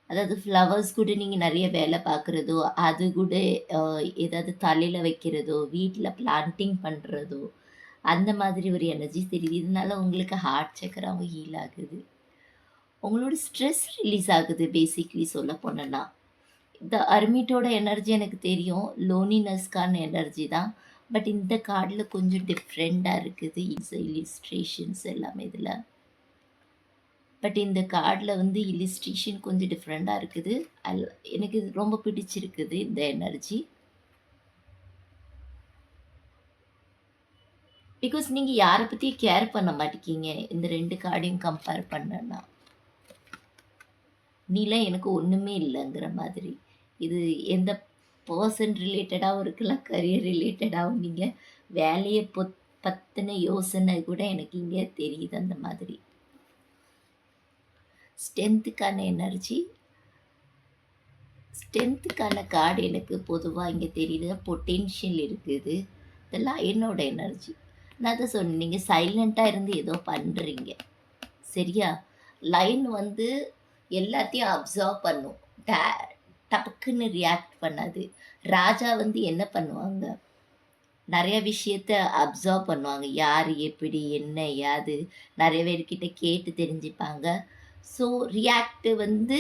அதாவது ஃப்ளவர்ஸ் கூட நீங்க நெறைய வேல பார்க்குறதோ, அது கூட அ ஏதாவது தலையில வைக்கிறதோ, வீட்ல பிளான்டிங் பண்றதோ, அந்த மாதிரி ஒரு எனர்ஜி தெரியுது. இதனால உங்களுக்கு ஹார்ட் சக்கராவும் ஹீல் ஆகுது. உங்களோட ஸ்ட்ரெஸ் ரிலீஸ் ஆகுது பேசிக்கலி சொல்ல போனோம்னா. இந்த அர்மிட்டோட எனர்ஜி எனக்கு தெரியும். லோன்லினஸ்க்கான எனர்ஜி தான். பட் இந்த கார்ட்ல கொஞ்சம் டிஃப்ரெண்ட்டா இருக்குது. இல்லிஸ்ட்ரேஷன்ஸ் எல்லாமே இதுல. பட் இந்த கார்ட்ல வந்து இல்லிஸ்ட்ரேஷன் கொஞ்சம் டிஃப்ரெண்ட்டா இருக்குது. எனக்கு இது ரொம்ப பிடிச்சிருக்குது இந்த எனர்ஜி. பிகாஸ் நீங்க யார பத்தியும் கேர் பண்ண மாட்டேங்கிறீங்க. இந்த 2 கார்டையும் கம்பேர் பண்ணேன்னா. நீலாம் எனக்கு ஒண்ணுமே இல்லங்கிற மாதிரி. இது எந்த பெர்சன் ரிலேட்டடாவும் இருக்கலாம், கரியர் ரிலேட்டடாவும் நீங்க வேலைய பத்தின யோசனை கூட எனக்கு இங்க தெரியுது அந்த மாதிரி. ஸ்ட்ரென்த்துக்கான எனர்ஜி ஸ்ட்ரென்த்துக்கான கார்டு எனக்கு பொதுவா இங்க தெரியுது. பொட்டென்ஷியல் இருக்குது. இதெல்லாம் என்னோட எனர்ஜி. நான் தான் சொன்னேன், நீங்க சைலண்ட்டா இருந்து ஏதோ பண்றீங்க. சரியா? லைன் வந்து எல்லாத்தையும் அப்சர்வ் பண்ணும். ட டபக்குன்னு ரியாக்ட் பண்ணாது. ராஜா வந்து என்ன பண்ணுவாங்க? நெறைய விஷயத்த அப்சர்வ் பண்ணுவாங்க. யாரு, எப்படி, என்ன, யாது நெறைய பேர்கிட்ட கேட்டு தெரிஞ்சுப்பாங்க. ஸோ ரியாக்ட் வந்து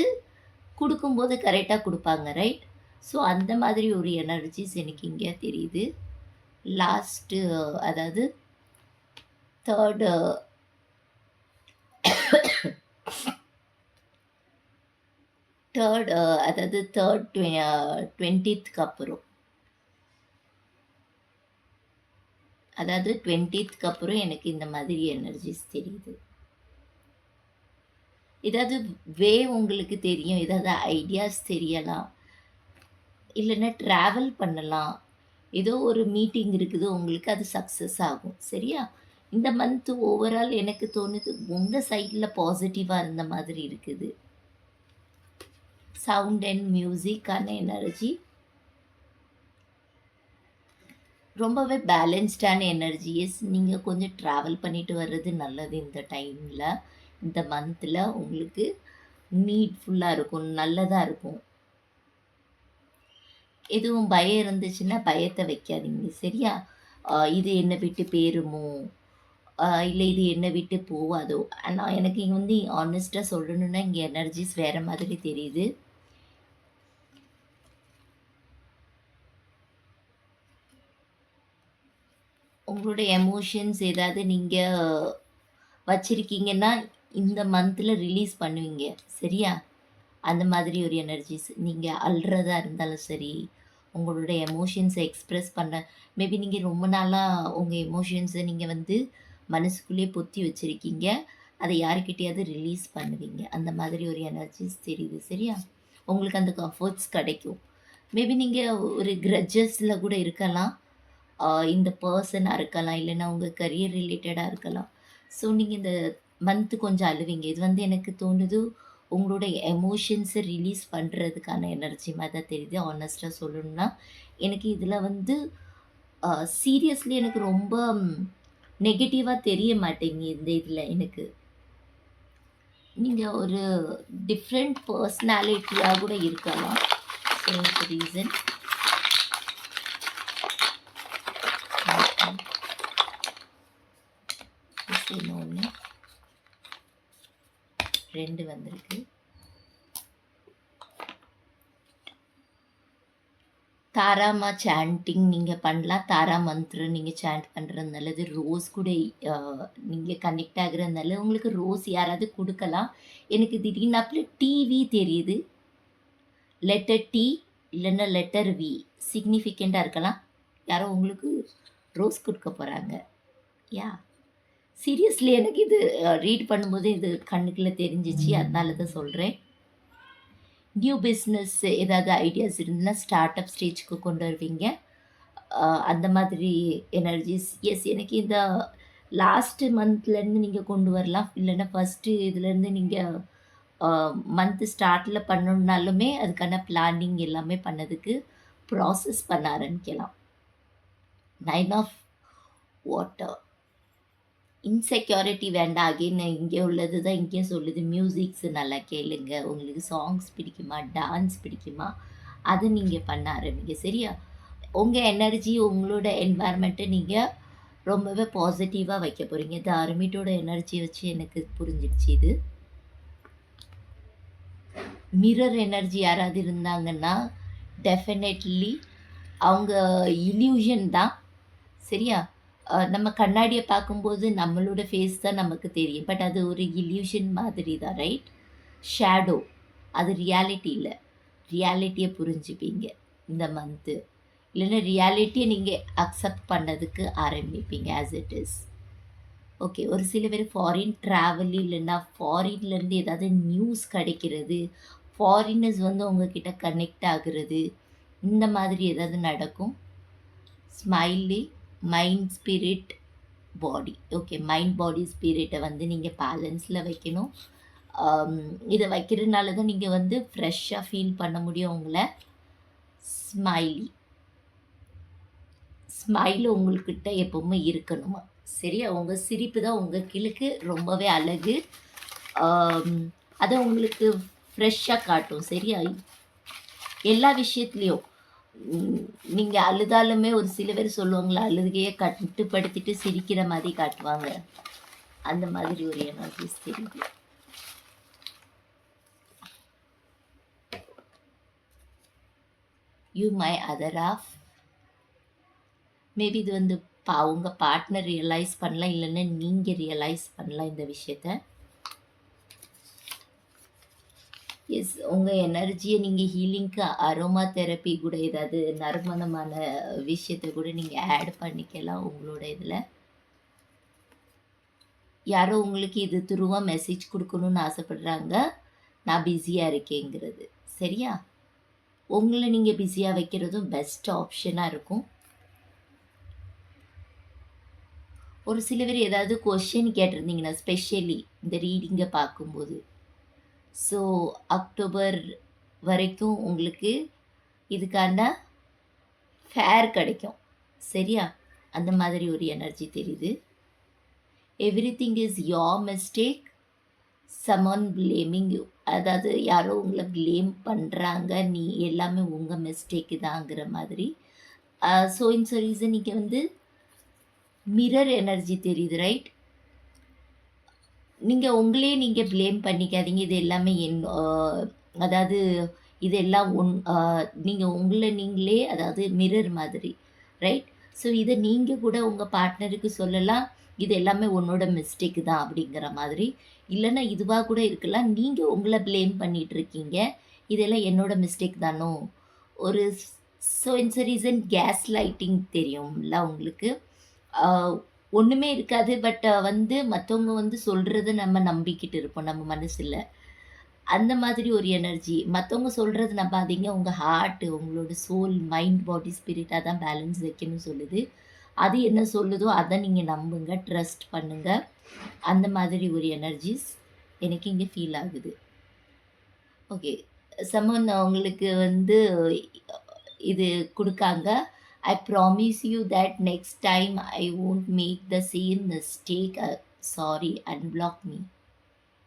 குடுக்கும்போது கரெக்ட்டா குடுப்பாங்க. ரைட்? ஸோ அந்த மாதிரி ஒரு எனர்ஜிஸ் எனக்கு இங்க தெரியுது. லாஸ்ட்டு அதாவது 3 அதாவது 20க்கு அப்புறம். அதாவது 20க்கு அப்புறம் எனக்கு இந்த மாதிரி எனர்ஜிஸ் தெரியுது. ஏதாவது உங்களுக்கு தெரியும். ஏதாவது ஐடியாஸ் தெரியலாம். இல்லன்னா ட்ராவல் பண்ணலாம். ஏதோ ஒரு மீட்டிங் இருக்குது உங்களுக்கு அது சக்சஸ் ஆகும். சரியா? இந்த மந்த் ஓவரால் எனக்கு தோணுது உங்க சைட்ல பாசிட்டிவா இருந்த மாதிரி இருக்குது. சவுண்ட் அண்ட் மியூசிக்கான எனர்ஜி ரொம்பவே பேலன்ஸ்டான எனர்ஜி. எஸ் நீங்க கொஞ்சம் ட்ராவல் பண்ணிட்டு வர்றது நல்லது இந்த டைம்ல. இந்த மந்த்ல உங்களுக்கு நீட்ஃபுல்லா இருக்கும். நல்லதா இருக்கும். எதுவும் பயம் இருந்துச்சுன்னா பயத்த வைக்காதீங்க. சரியா? இது என்ன விட்டு போயிருமோ? இல்ல இது என்ன விட்டு போவாதோ? ஆனா எனக்கு இங்க வந்து ஹானஸ்ட்டா சொல்லணும்னா இங்க எனர்ஜிஸ் வேற மாதிரி தெரியுது. உங்களோட எமோஷன்ஸ் ஏதாவது நீங்க வச்சிருக்கீங்கன்னா, இந்த மந்த்ல ரிலீஸ் பண்ணுவீங்க. சரியா? அந்த மாதிரி ஒரு எனர்ஜிஸ். நீங்க அழுறதா இருந்தாலும் சரி, உங்களுடைய எமோஷன்ஸ எக்ஸ்பிரஸ் பண்ண மேபி நீங்க ரொம்ப நாளா உங்க எமோஷன்ஸ நீங்க வந்து மனசுக்குள்ளேயே பொத்தி வச்சிருக்கீங்க. அத யார்கிட்டயாவது ரிலீஸ் பண்ணுவீங்க. அந்த மாதிரி ஒரு எனர்ஜிஸ் தெரியுது. சரியா? உங்களுக்கு அந்த கம்ஃபர்ட்ஸ் கிடைக்கும். மேபி நீங்க ஒரு கிரட்ஜஸ்ல கூட இருக்கலாம். இந்த பெர்சனா இருக்கலாம். இல்லன்னா உங்க கரியர் ரிலேட்டடா இருக்கலாம். ஸோ நீங்க இந்த மந்த் கொஞ்சம் அழுவீங்க. இது வந்து எனக்கு தோணுது, உங்களுடைய எமோஷன்ஸ ரிலீஸ் பண்றதுக்கான எனர்ஜி மாரி தான் தெரியுது. ஹானஸ்ட்டா சொல்லணும்னா. எனக்கு இதில வந்து சீரியஸ்லி எனக்கு ரொம்ப நெகட்டிவா தெரிய மாட்டேங்குது இந்த இதில எனக்கு. நீங்க ஒரு டிஃப்ரெண்ட் பெர்சனாலிட்டியா கூட இருக்கலாம். So that's the reason. இன்னொன்னு 2 வந்திருக்கு. தாராமா சாண்டிங் நீங்க பண்ணலாம். தாரா மந்த்ரம் நீங்க சாண்ட் பண்றது நல்லது. ரோஸ் கூட அ நீங்க கனெக்ட் ஆகுறது நல்லது. உங்களுக்கு ரோஸ் யாராவது குடுக்கலாம். எனக்கு திடீர்னாப்புல டிவி தெரியுது. லெட்டர் டி இல்லன்னா லெட்டர் வி சிக்னிஃபிகன்ட்டா இருக்கலாம். யாரோ உங்களுக்கு ரோஸ் குடுக்க போறாங்க. யாஹ்! சீரியஸ்லி எனக்கு இது ரீட் பண்ணும்போது இது கண்ணுக்குள்ள தெரிஞ்சுச்சு. அதனால தான் சொல்றேன். நியூ பிஸ்னஸ் ஏதாவது ஐடியாஸ் இருந்ததுன்னா ஸ்டார்ட் அப் ஸ்டேஜ்க்கு கொண்டு வருவீங்க. அந்த மாதிரி எனர்ஜிஸ் எஸ் எனக்கு இந்த லாஸ்ட் மந்த்லேருந்து நீங்க கொண்டு வரலாம். இல்லன்னா ஃபர்ஸ்ட்டு இதுலேருந்து நீங்க மந்த் ஸ்டார்ட்ல பண்ணணும்னாலுமே அதுக்கான பிளானிங் எல்லாமே பண்ணதுக்கு ப்ராசஸ் பண்ண ஆரம்பிக்கலாம். 9 ஆஃப் வாட்டர். இன்செக்யூரிட்டி வேண்டாம். அகைன் இங்கே உள்ளது தான் இங்கேயும் சொல்லுது. மியூசிக்ஸ் நல்லா கேளுங்க. உங்களுக்கு சாங்ஸ் பிடிக்குமா? டான்ஸ் பிடிக்குமா? அத நீங்க பண்ண ஆரம்பிங்க. சரியா? உங்க எனர்ஜி, உங்களோட என்வாயர்மெண்ட்ட நீங்க ரொம்பவே பாசிட்டிவா வைக்க போறீங்க. இந்த அருமிட்டோட எனர்ஜி வச்சு எனக்கு புரிஞ்சிடுச்சு இது. மிரர் எனர்ஜி யாராவது இருந்தாங்கன்னா, டெஃபினெட்லி அவங்க இல்யூஷன் தான். சரியா? நம்ம கண்ணாடிய பார்க்கும்போது நம்மளோட ஃபேஸ் தான் நமக்கு தெரியும். பட் அது ஒரு இல்யூஷன் மாதிரி தான் ரைட்? ஷேடோ. அது ரியாலிட்டி இல்ல. ரியாலிட்டிய புரிஞ்சுப்பீங்க இந்த மந்த்து. இல்லன்னா ரியாலிட்டிய நீங்க அக்செப்ட் பண்ணதுக்கு ஆரம்பிப்பீங்க ஆஸ் இட் இஸ். ஓகே. ஒரு சில பேர் ஃபாரின் ட்ராவல் இல்லன்னா ஃபாரின்லேருந்து ஏதாவது நியூஸ் கிடைக்கிறது, ஃபாரினர்ஸ் வந்து உங்ககிட்ட கனெக்ட் ஆகுறது, இந்த மாதிரி ஏதாவது நடக்கும். ஸ்மைலி, மைண்ட், ஸ்பிரிட், பாடி. ஓகே. மைண்ட், பாடி, ஸ்பிரிட்ட வந்து நீங்க பேலன்ஸ்ல வைக்கணும். இத வைக்கிறதுனால தான் நீங்க வந்து ஃப்ரெஷ்ஷா ஃபீல் பண்ண முடியும் உங்கள. ஸ்மைலி. ஸ்மைல் உங்கள்கிட்ட எப்பவுமே இருக்கணுமா. சரியா? உங்க சிரிப்பு தான் உங்களுக்கு ரொம்பவே அழகு. அத உங்களுக்கு ஃப்ரெஷ்ஷா காட்டும். சரியா? எல்லா விஷயத்துலயும். நீங்க அழுதாலுமே ஒரு சில பேர் சொல்லுவாங்கல்ல, அழுகைய கட்டுப்படுத்திட்டு சிரிக்கிற மாரி காட்டுவாங்க. அந்த மாதிரி ஒரு எனர்ஜிஸ் தெரியுது. You my other half. Maybe இது வந்து உங்க பார்ட்னர் ரியலைஸ் பண்ணலாம். இல்லன்னா நீங்க ரியலைஸ் பண்ணலாம் இந்த விஷயத்த. எஸ். உங்க எனர்ஜிய நீங்க ஹீலிங்க்கு அரோமா தெரப்பி கூட ஏதாவது நறுமணமான விஷயத்த கூட நீங்க ஆட் பண்ணிக்கலாம் உங்களோட இதில. யாரோ உங்களுக்கு இது த்ரூவா மெசேஜ் குடுக்கணும்னு ஆசைப்படுறாங்க. நான் பிஸியா இருக்கேங்கிறது. சரியா? உங்கள நீங்க பிஸியா வைக்கிறதும் பெஸ்ட் ஆப்ஷனா இருக்கும். ஒரு சில பேர் ஏதாவது கொஸ்டின் கேட்டிருந்தீங்கன்னா, ஸ்பெஷலி இந்த ரீடிங்க பார்க்கும்போது. ஸோ அக்டோபர் வரைக்கும் உங்களுக்கு இதுக்கான ஃபேர் கிடைக்கும். சரியா? அந்த மாதிரி ஒரு எனர்ஜி தெரியுது. Everything is your mistake. Someone blaming you. அதாவது யாரோ உங்கள பிளேம் பண்றாங்க. நீ எல்லாமே உங்க மிஸ்டேக்கு தாங்கிற மாதிரி. ஸோ இட்ஸ் எ ரீசன் நீங்க வந்து மிரர் எனர்ஜி தெரியுது ரைட்? நீங்க உங்களையே நீங்க பிளேம் பண்ணிக்காதீங்க. இது எல்லாமே அதாவது இதெல்லாம் நீங்க உங்கள நீங்களே அதாவது மிரர் மாதிரி ரைட்? ஸோ இத நீங்க கூட உங்க பார்ட்னருக்கு சொல்லலாம். இது எல்லாமே உன்னோட மிஸ்டேக் தான் அப்படிங்கிற மாதிரி. இல்லைன்னா இதுவாக கூட இருக்கலாம், நீங்கள் உங்களை ப்ளேம் பண்ணிட்டு இருக்கீங்க, இதெல்லாம் என்னோட மிஸ்டேக் தானோ. ஒரு so it's reason case lighting தெரியும்ல உங்களுக்கு. ஒன்றுமே இருக்காது, பட் வந்து மற்றவங்க வந்து சொல்கிறத நம்ம நம்பிக்கிட்டு இருப்போம் நம்ம மனசில். அந்த மாதிரி ஒரு எனர்ஜி. மற்றவங்க சொல்கிறது நம்பாதீங்க. உங்கள் ஹார்ட், உங்களோட சோல், மைண்ட், பாடி, ஸ்பிரிட் அதான் பேலன்ஸ் வைக்கணும்னு சொல்லுது. அது என்ன சொல்லுதோ அதை நீங்கள் நம்புங்க, ட்ரஸ்ட் பண்ணுங்க. அந்த மாதிரி ஒரு எனர்ஜிஸ் எனக்கு இங்கே ஃபீல் ஆகுது. ஓகே, சம்மன் உங்களுக்கு வந்து இது கொடுக்காங்க. I promise you that next time I won't make the same mistake. Sorry, unblock me.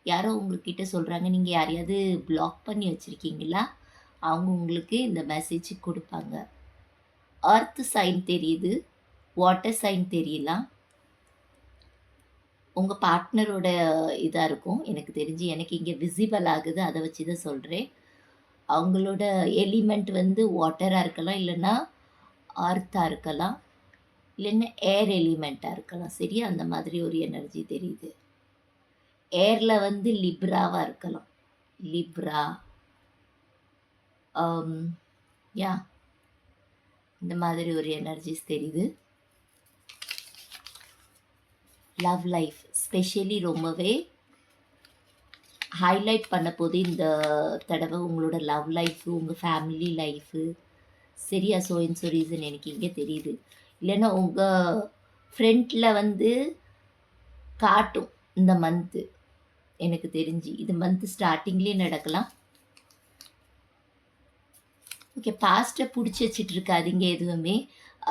யாரோ உங்ககிட்ட சொல்கிறாங்க, நீங்கள் யாரையாவது பிளாக் பண்ணி வச்சுருக்கீங்களா? அவங்க உங்களுக்கு இந்த மெசேஜ் கொடுப்பாங்க. அர்த் சைன் தெரியுது, வாட்டர் சைன் தெரியலாம். உங்கள் பார்ட்னரோட இதாக இருக்கும் எனக்கு தெரிஞ்சு. எனக்கு இங்கே விசிபிள் ஆகுது, அதை வச்சு தான் சொல்கிறேன். அவங்களோட எலிமெண்ட் வந்து வாட்டராக இருக்கலாம், இல்லைன்னா அர்த்தாக இருக்கலாம், இல்லைன்னா ஏர் எலிமெண்ட்டாக இருக்கலாம். சரியா? அந்த மாதிரி ஒரு எனர்ஜி தெரியுது. ஏரில் வந்து லிப்ராவாக இருக்கலாம். லிப்ரா, யா, இந்த மாதிரி ஒரு எனர்ஜிஸ் தெரியுது. லவ் லைஃப் ஸ்பெஷலி ரொம்பவே ஹைலைட் பண்ண போது இந்த தடவை உங்களோட லவ் லைஃபு, உங்கள் ஃபேமிலி லைஃபு. சரியா? ஸோ இன்ஸோ ரீசன் எனக்கு இங்கே தெரியுது. இல்லைன்னா உங்கள் ஃப்ரெண்டில் வந்து காட்டும் இந்த மந்த்து. எனக்கு தெரிஞ்சு இது மந்த் ஸ்டார்டிங்லேயே நடக்கலாம். ஓகே, பாஸ்ட்டை பிடிச்சி வச்சுட்டு இருக்காதீங்க எதுவுமே.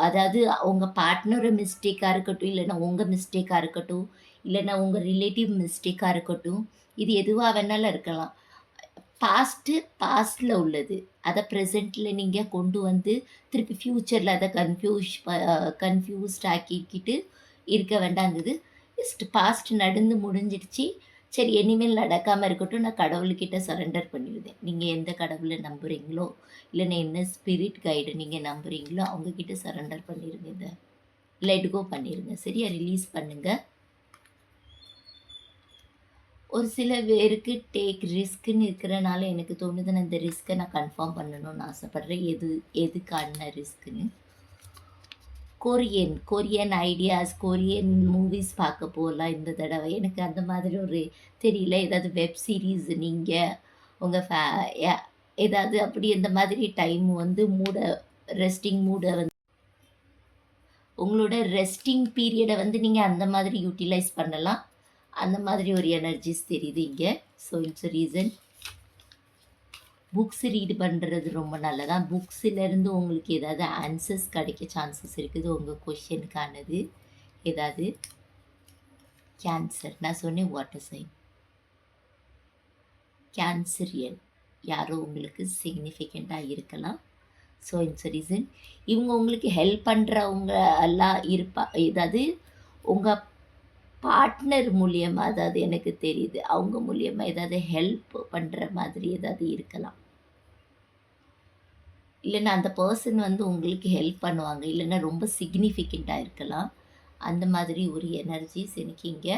அதாவது உங்கள் பார்ட்னரோட மிஸ்டேக்காக இருக்கட்டும், இல்லைன்னா உங்கள் மிஸ்டேக்காக இருக்கட்டும், இல்லைன்னா உங்கள் ரிலேட்டிவ் மிஸ்டேக்காக இருக்கட்டும், இது எதுவாக வேணாலும் இருக்கலாம். பாஸ்ட்டு பாஸ்டில் உள்ளது, அதை ப்ரெசண்ட்டில் நீங்கள் கொண்டு வந்து திருப்பி ஃப்யூச்சரில் அதை கன்ஃபியூஸ்ட் ஆக்கிக்கிட்டு இருக்க வேண்டாங்குது. ஜஸ்ட் பாஸ்ட் நடந்து முடிஞ்சிடுச்சு. சரி, இனிமேல் நடக்காமல் இருக்கட்டும், நான் கடவுள்கிட்ட சரண்டர் பண்ணிடுதேன். நீங்கள் எந்த கடவுளை நம்புகிறீங்களோ, இல்லைன்னா என்ன ஸ்பிரிட் கைடு நீங்கள் நம்புகிறீங்களோ அவங்கக்கிட்ட சரண்டர் பண்ணிடுங்க. இதை லெட் கோ பண்ணிடுங்க. சரியா? ரிலீஸ் பண்ணுங்கள். ஒரு சில பேருக்கு டேக் ரிஸ்க்குன்னு இருக்கிறனால எனக்கு தோணுது, நான் இந்த ரிஸ்க்கை நான் கன்ஃபார்ம் பண்ணணும்னு ஆசைப்பட்றேன். எதுக்கான ரிஸ்க்குன்னு. கொரியன் ஐடியாஸ், கொரியன் மூவிஸ் பார்க்க போகலாம் இந்த தடவை. எனக்கு அந்த மாதிரி ஒரு தெரியல. ஏதாவது வெப் சீரீஸ் நீங்கள் உங்கள் ஏதாவது அப்படி இந்த மாதிரி டைம் வந்து ரெஸ்டிங் மூடை வந்து உங்களோட ரெஸ்டிங் பீரியடை வந்து நீங்கள் அந்த மாதிரி யூட்டிலைஸ் பண்ணலாம். அந்த மாதிரி ஒரு எனர்ஜிஸ் தெரியுது இங்கே. So it's reason. Books read பண்ணுறது ரொம்ப நல்லதான். புக்ஸிலேருந்து உங்களுக்கு ஏதாவது ஆன்சர்ஸ் கிடைக்க சான்சஸ் இருக்குது உங்கள் கொஷனுக்கானது. ஏதாவது கேன்சர், நான் சொன்னேன் வாட்டர் சைன், கேன்சரியன் யாரோ உங்களுக்கு சிக்னிஃபிகண்ட்டாக இருக்கலாம். So it's reason. இவங்க உங்களுக்கு ஹெல்ப் பண்ணுறவங்க எல்லாம் ஏதாவது உங்கள் பார்ட்னர் மூலியமாக, அதாவது எனக்கு தெரியுது அவங்க மூலியமாக ஏதாவது ஹெல்ப் பண்ணுற மாதிரி ஏதாவது இருக்கலாம். இல்லைன்னா அந்த பர்சன் வந்து உங்களுக்கு ஹெல்ப் பண்ணுவாங்க, இல்லைன்னா ரொம்ப சிக்னிஃபிகண்ட்டாக இருக்கலாம். அந்த மாதிரி ஒரு எனர்ஜிஸ் எனக்கு இங்கே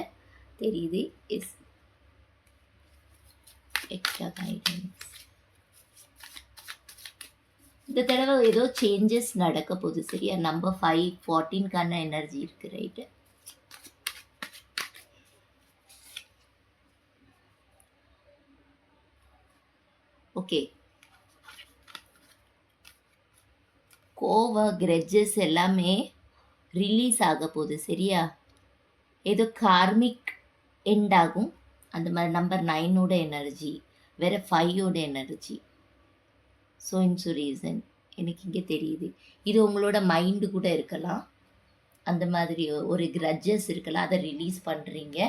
தெரியுது. Is extra guidance. இந்த தடவை ஏதோ சேஞ்சஸ் நடக்க போகுது. சரியா? நம்பர் 5 14க்கான எனர்ஜி இருக்குது. ரைட்டு? ஓகே, கோவ கிரெட்ஜஸ் எல்லாமே ரிலீஸ் ஆக போகுது. சரியா? ஏதோ கார்மிக் எண்ட் ஆகும். அந்த மாதிரி நம்பர் 9ஓட எனர்ஜி வேறு 5ஓட எனர்ஜி. ஸோ இன்ஸோ ரீசன் எனக்கு இங்கே தெரியுது. இது உங்களோட மைண்டு கூட இருக்கலாம். அந்த மாதிரி ஒரு கிரட்ஜஸ் இருக்கலாம், அதை ரிலீஸ் பண்ணுறீங்க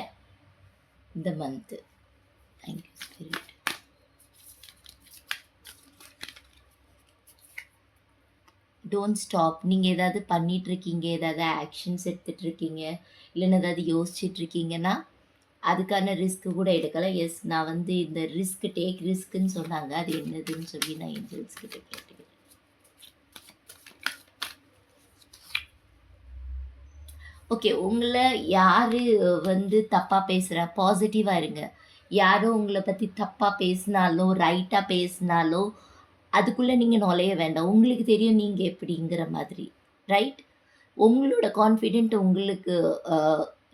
இந்த month. Thank you spirit. Don't stop. நீங்கள் ஏதாவது பண்ணிகிட்ருக்கீங்க, ஏதாவது ஆக்ஷன்ஸ் எடுத்துகிட்ருக்கீங்க, இல்லைன்னா ஏதாவது யோசிச்சுட்ருக்கீங்கன்னா அதுக்கான ரிஸ்க்கு கூட எடுக்கலாம். எஸ், நான் வந்து இந்த டேக் ரிஸ்க்குன்னு சொன்னாங்க, அது என்னதுன்னு சொல்லி நான் ஏஞ்சல்ஸ் கிட்ட கேட்டுக்கிறேன். ஓகே. உங்கள யாரு வந்து தப்பா பேசுறா? பாசிட்டிவா இருங்க. யாரோ உங்கள பத்தி தப்பா பேசினாலோ, ரைட்டா பேசினாலோ, அதுக்குள்ள நீங்க நுழைய வேண்டாம். உங்களுக்கு தெரியும் நீங்க எப்படிங்கிற மாதிரி. ரைட்? உங்களோட கான்ஃபிடென்ட் உங்களுக்கு அ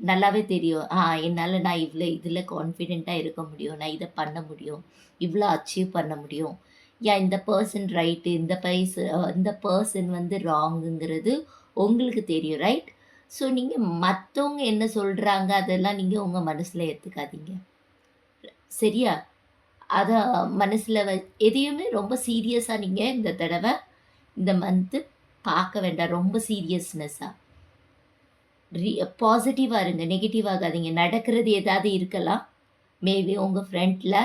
நல்லாவே தெரியும். என்னால நான் இதில கான்ஃபிடென்ட்டா இருக்க முடியும். நான் இத பண்ண முடியும். இவ்ளோ அச்சீவ் பண்ண முடியும். இந்த பெர்சன் ரைட்டு, இந்த பெர்சன் வந்து ராங்குங்கிறது உங்களுக்கு தெரியும். ரைட்? ஸோ நீங்க மத்தவங்க என்ன சொல்றாங்க, அதெல்லாம் நீங்க உங்க மனசுல ஏத்துக்காதீங்க. சரியா? அத மனசுல எதையுமே ரொம்ப சீரியஸா நீங்க இந்த தடவ, இந்த மந்த்து பார்க்க வேண்டாம். ரொம்ப சீரியஸ்னஸா. ரி பாசிட்டிவா இருங்க. நெகட்டிவ் ஆகாதீங்க. நடக்கிறது ஏதாவது இருக்கலாம். மேபி உங்க ஃப்ரண்ட்ல.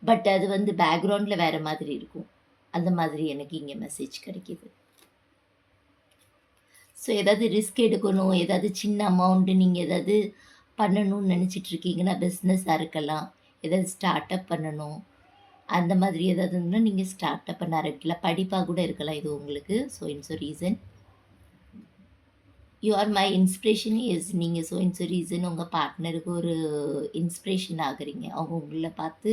பட் அது வந்து பேக்கிரவுண்ட்ல வேற மாதிரி இருக்கும். அந்த மாதிரி எனக்கு இங்க மெசேஜ் கிடைக்குது. ஸோ ஏதாவது ரிஸ்க் எடுக்கணும், ஏதாவது சின்ன அமௌண்ட் நீங்க ஏதாவது பண்ணணும்னு நெனச்சிட்டு இருக்கீங்கன்னா, பிசினஸா இருக்கலாம். ஏதாவது ஸ்டார்ட் அப் பண்ணணும். அந்த மாதிரி ஏதாவது இருந்ததுன்னா, நீங்க ஸ்டார்ட் அப் பண்ண ஆரம்பிக்கலாம். படிப்பா கூட இருக்கலாம் இது உங்களுக்கு. So it's a reason. You are my inspiration is நீங்க ஸோ இட்ஸ் a ரீசன் உங்க பார்ட்னருக்கு ஒரு இன்ஸ்பிரேஷன் ஆகுறீங்க. அவங்க உங்கள பார்த்து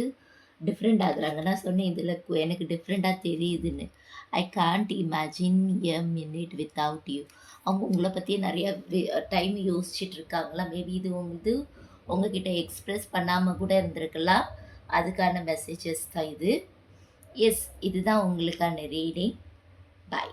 டிஃப்ரெண்ட் ஆகுறாங்க. நான் சொன்னேன் இதில எனக்கு டிஃப்ரெண்ட்டா தெரியுதுன்னு. I can't imagine a minute without you. அவங்க உங்கள பத்தி நெறைய டைம் யோசிச்சுட்டு இருக்காங்களா? மேபி இது வந்து உங்ககிட்ட எக்ஸ்பிரஸ் பண்ணாம கூட இருந்திருக்கலாம். அதுக்கான மெசேஜஸ் தான் இது. எஸ் இதுதான் உங்களுக்கான ரீடிங். பாய்.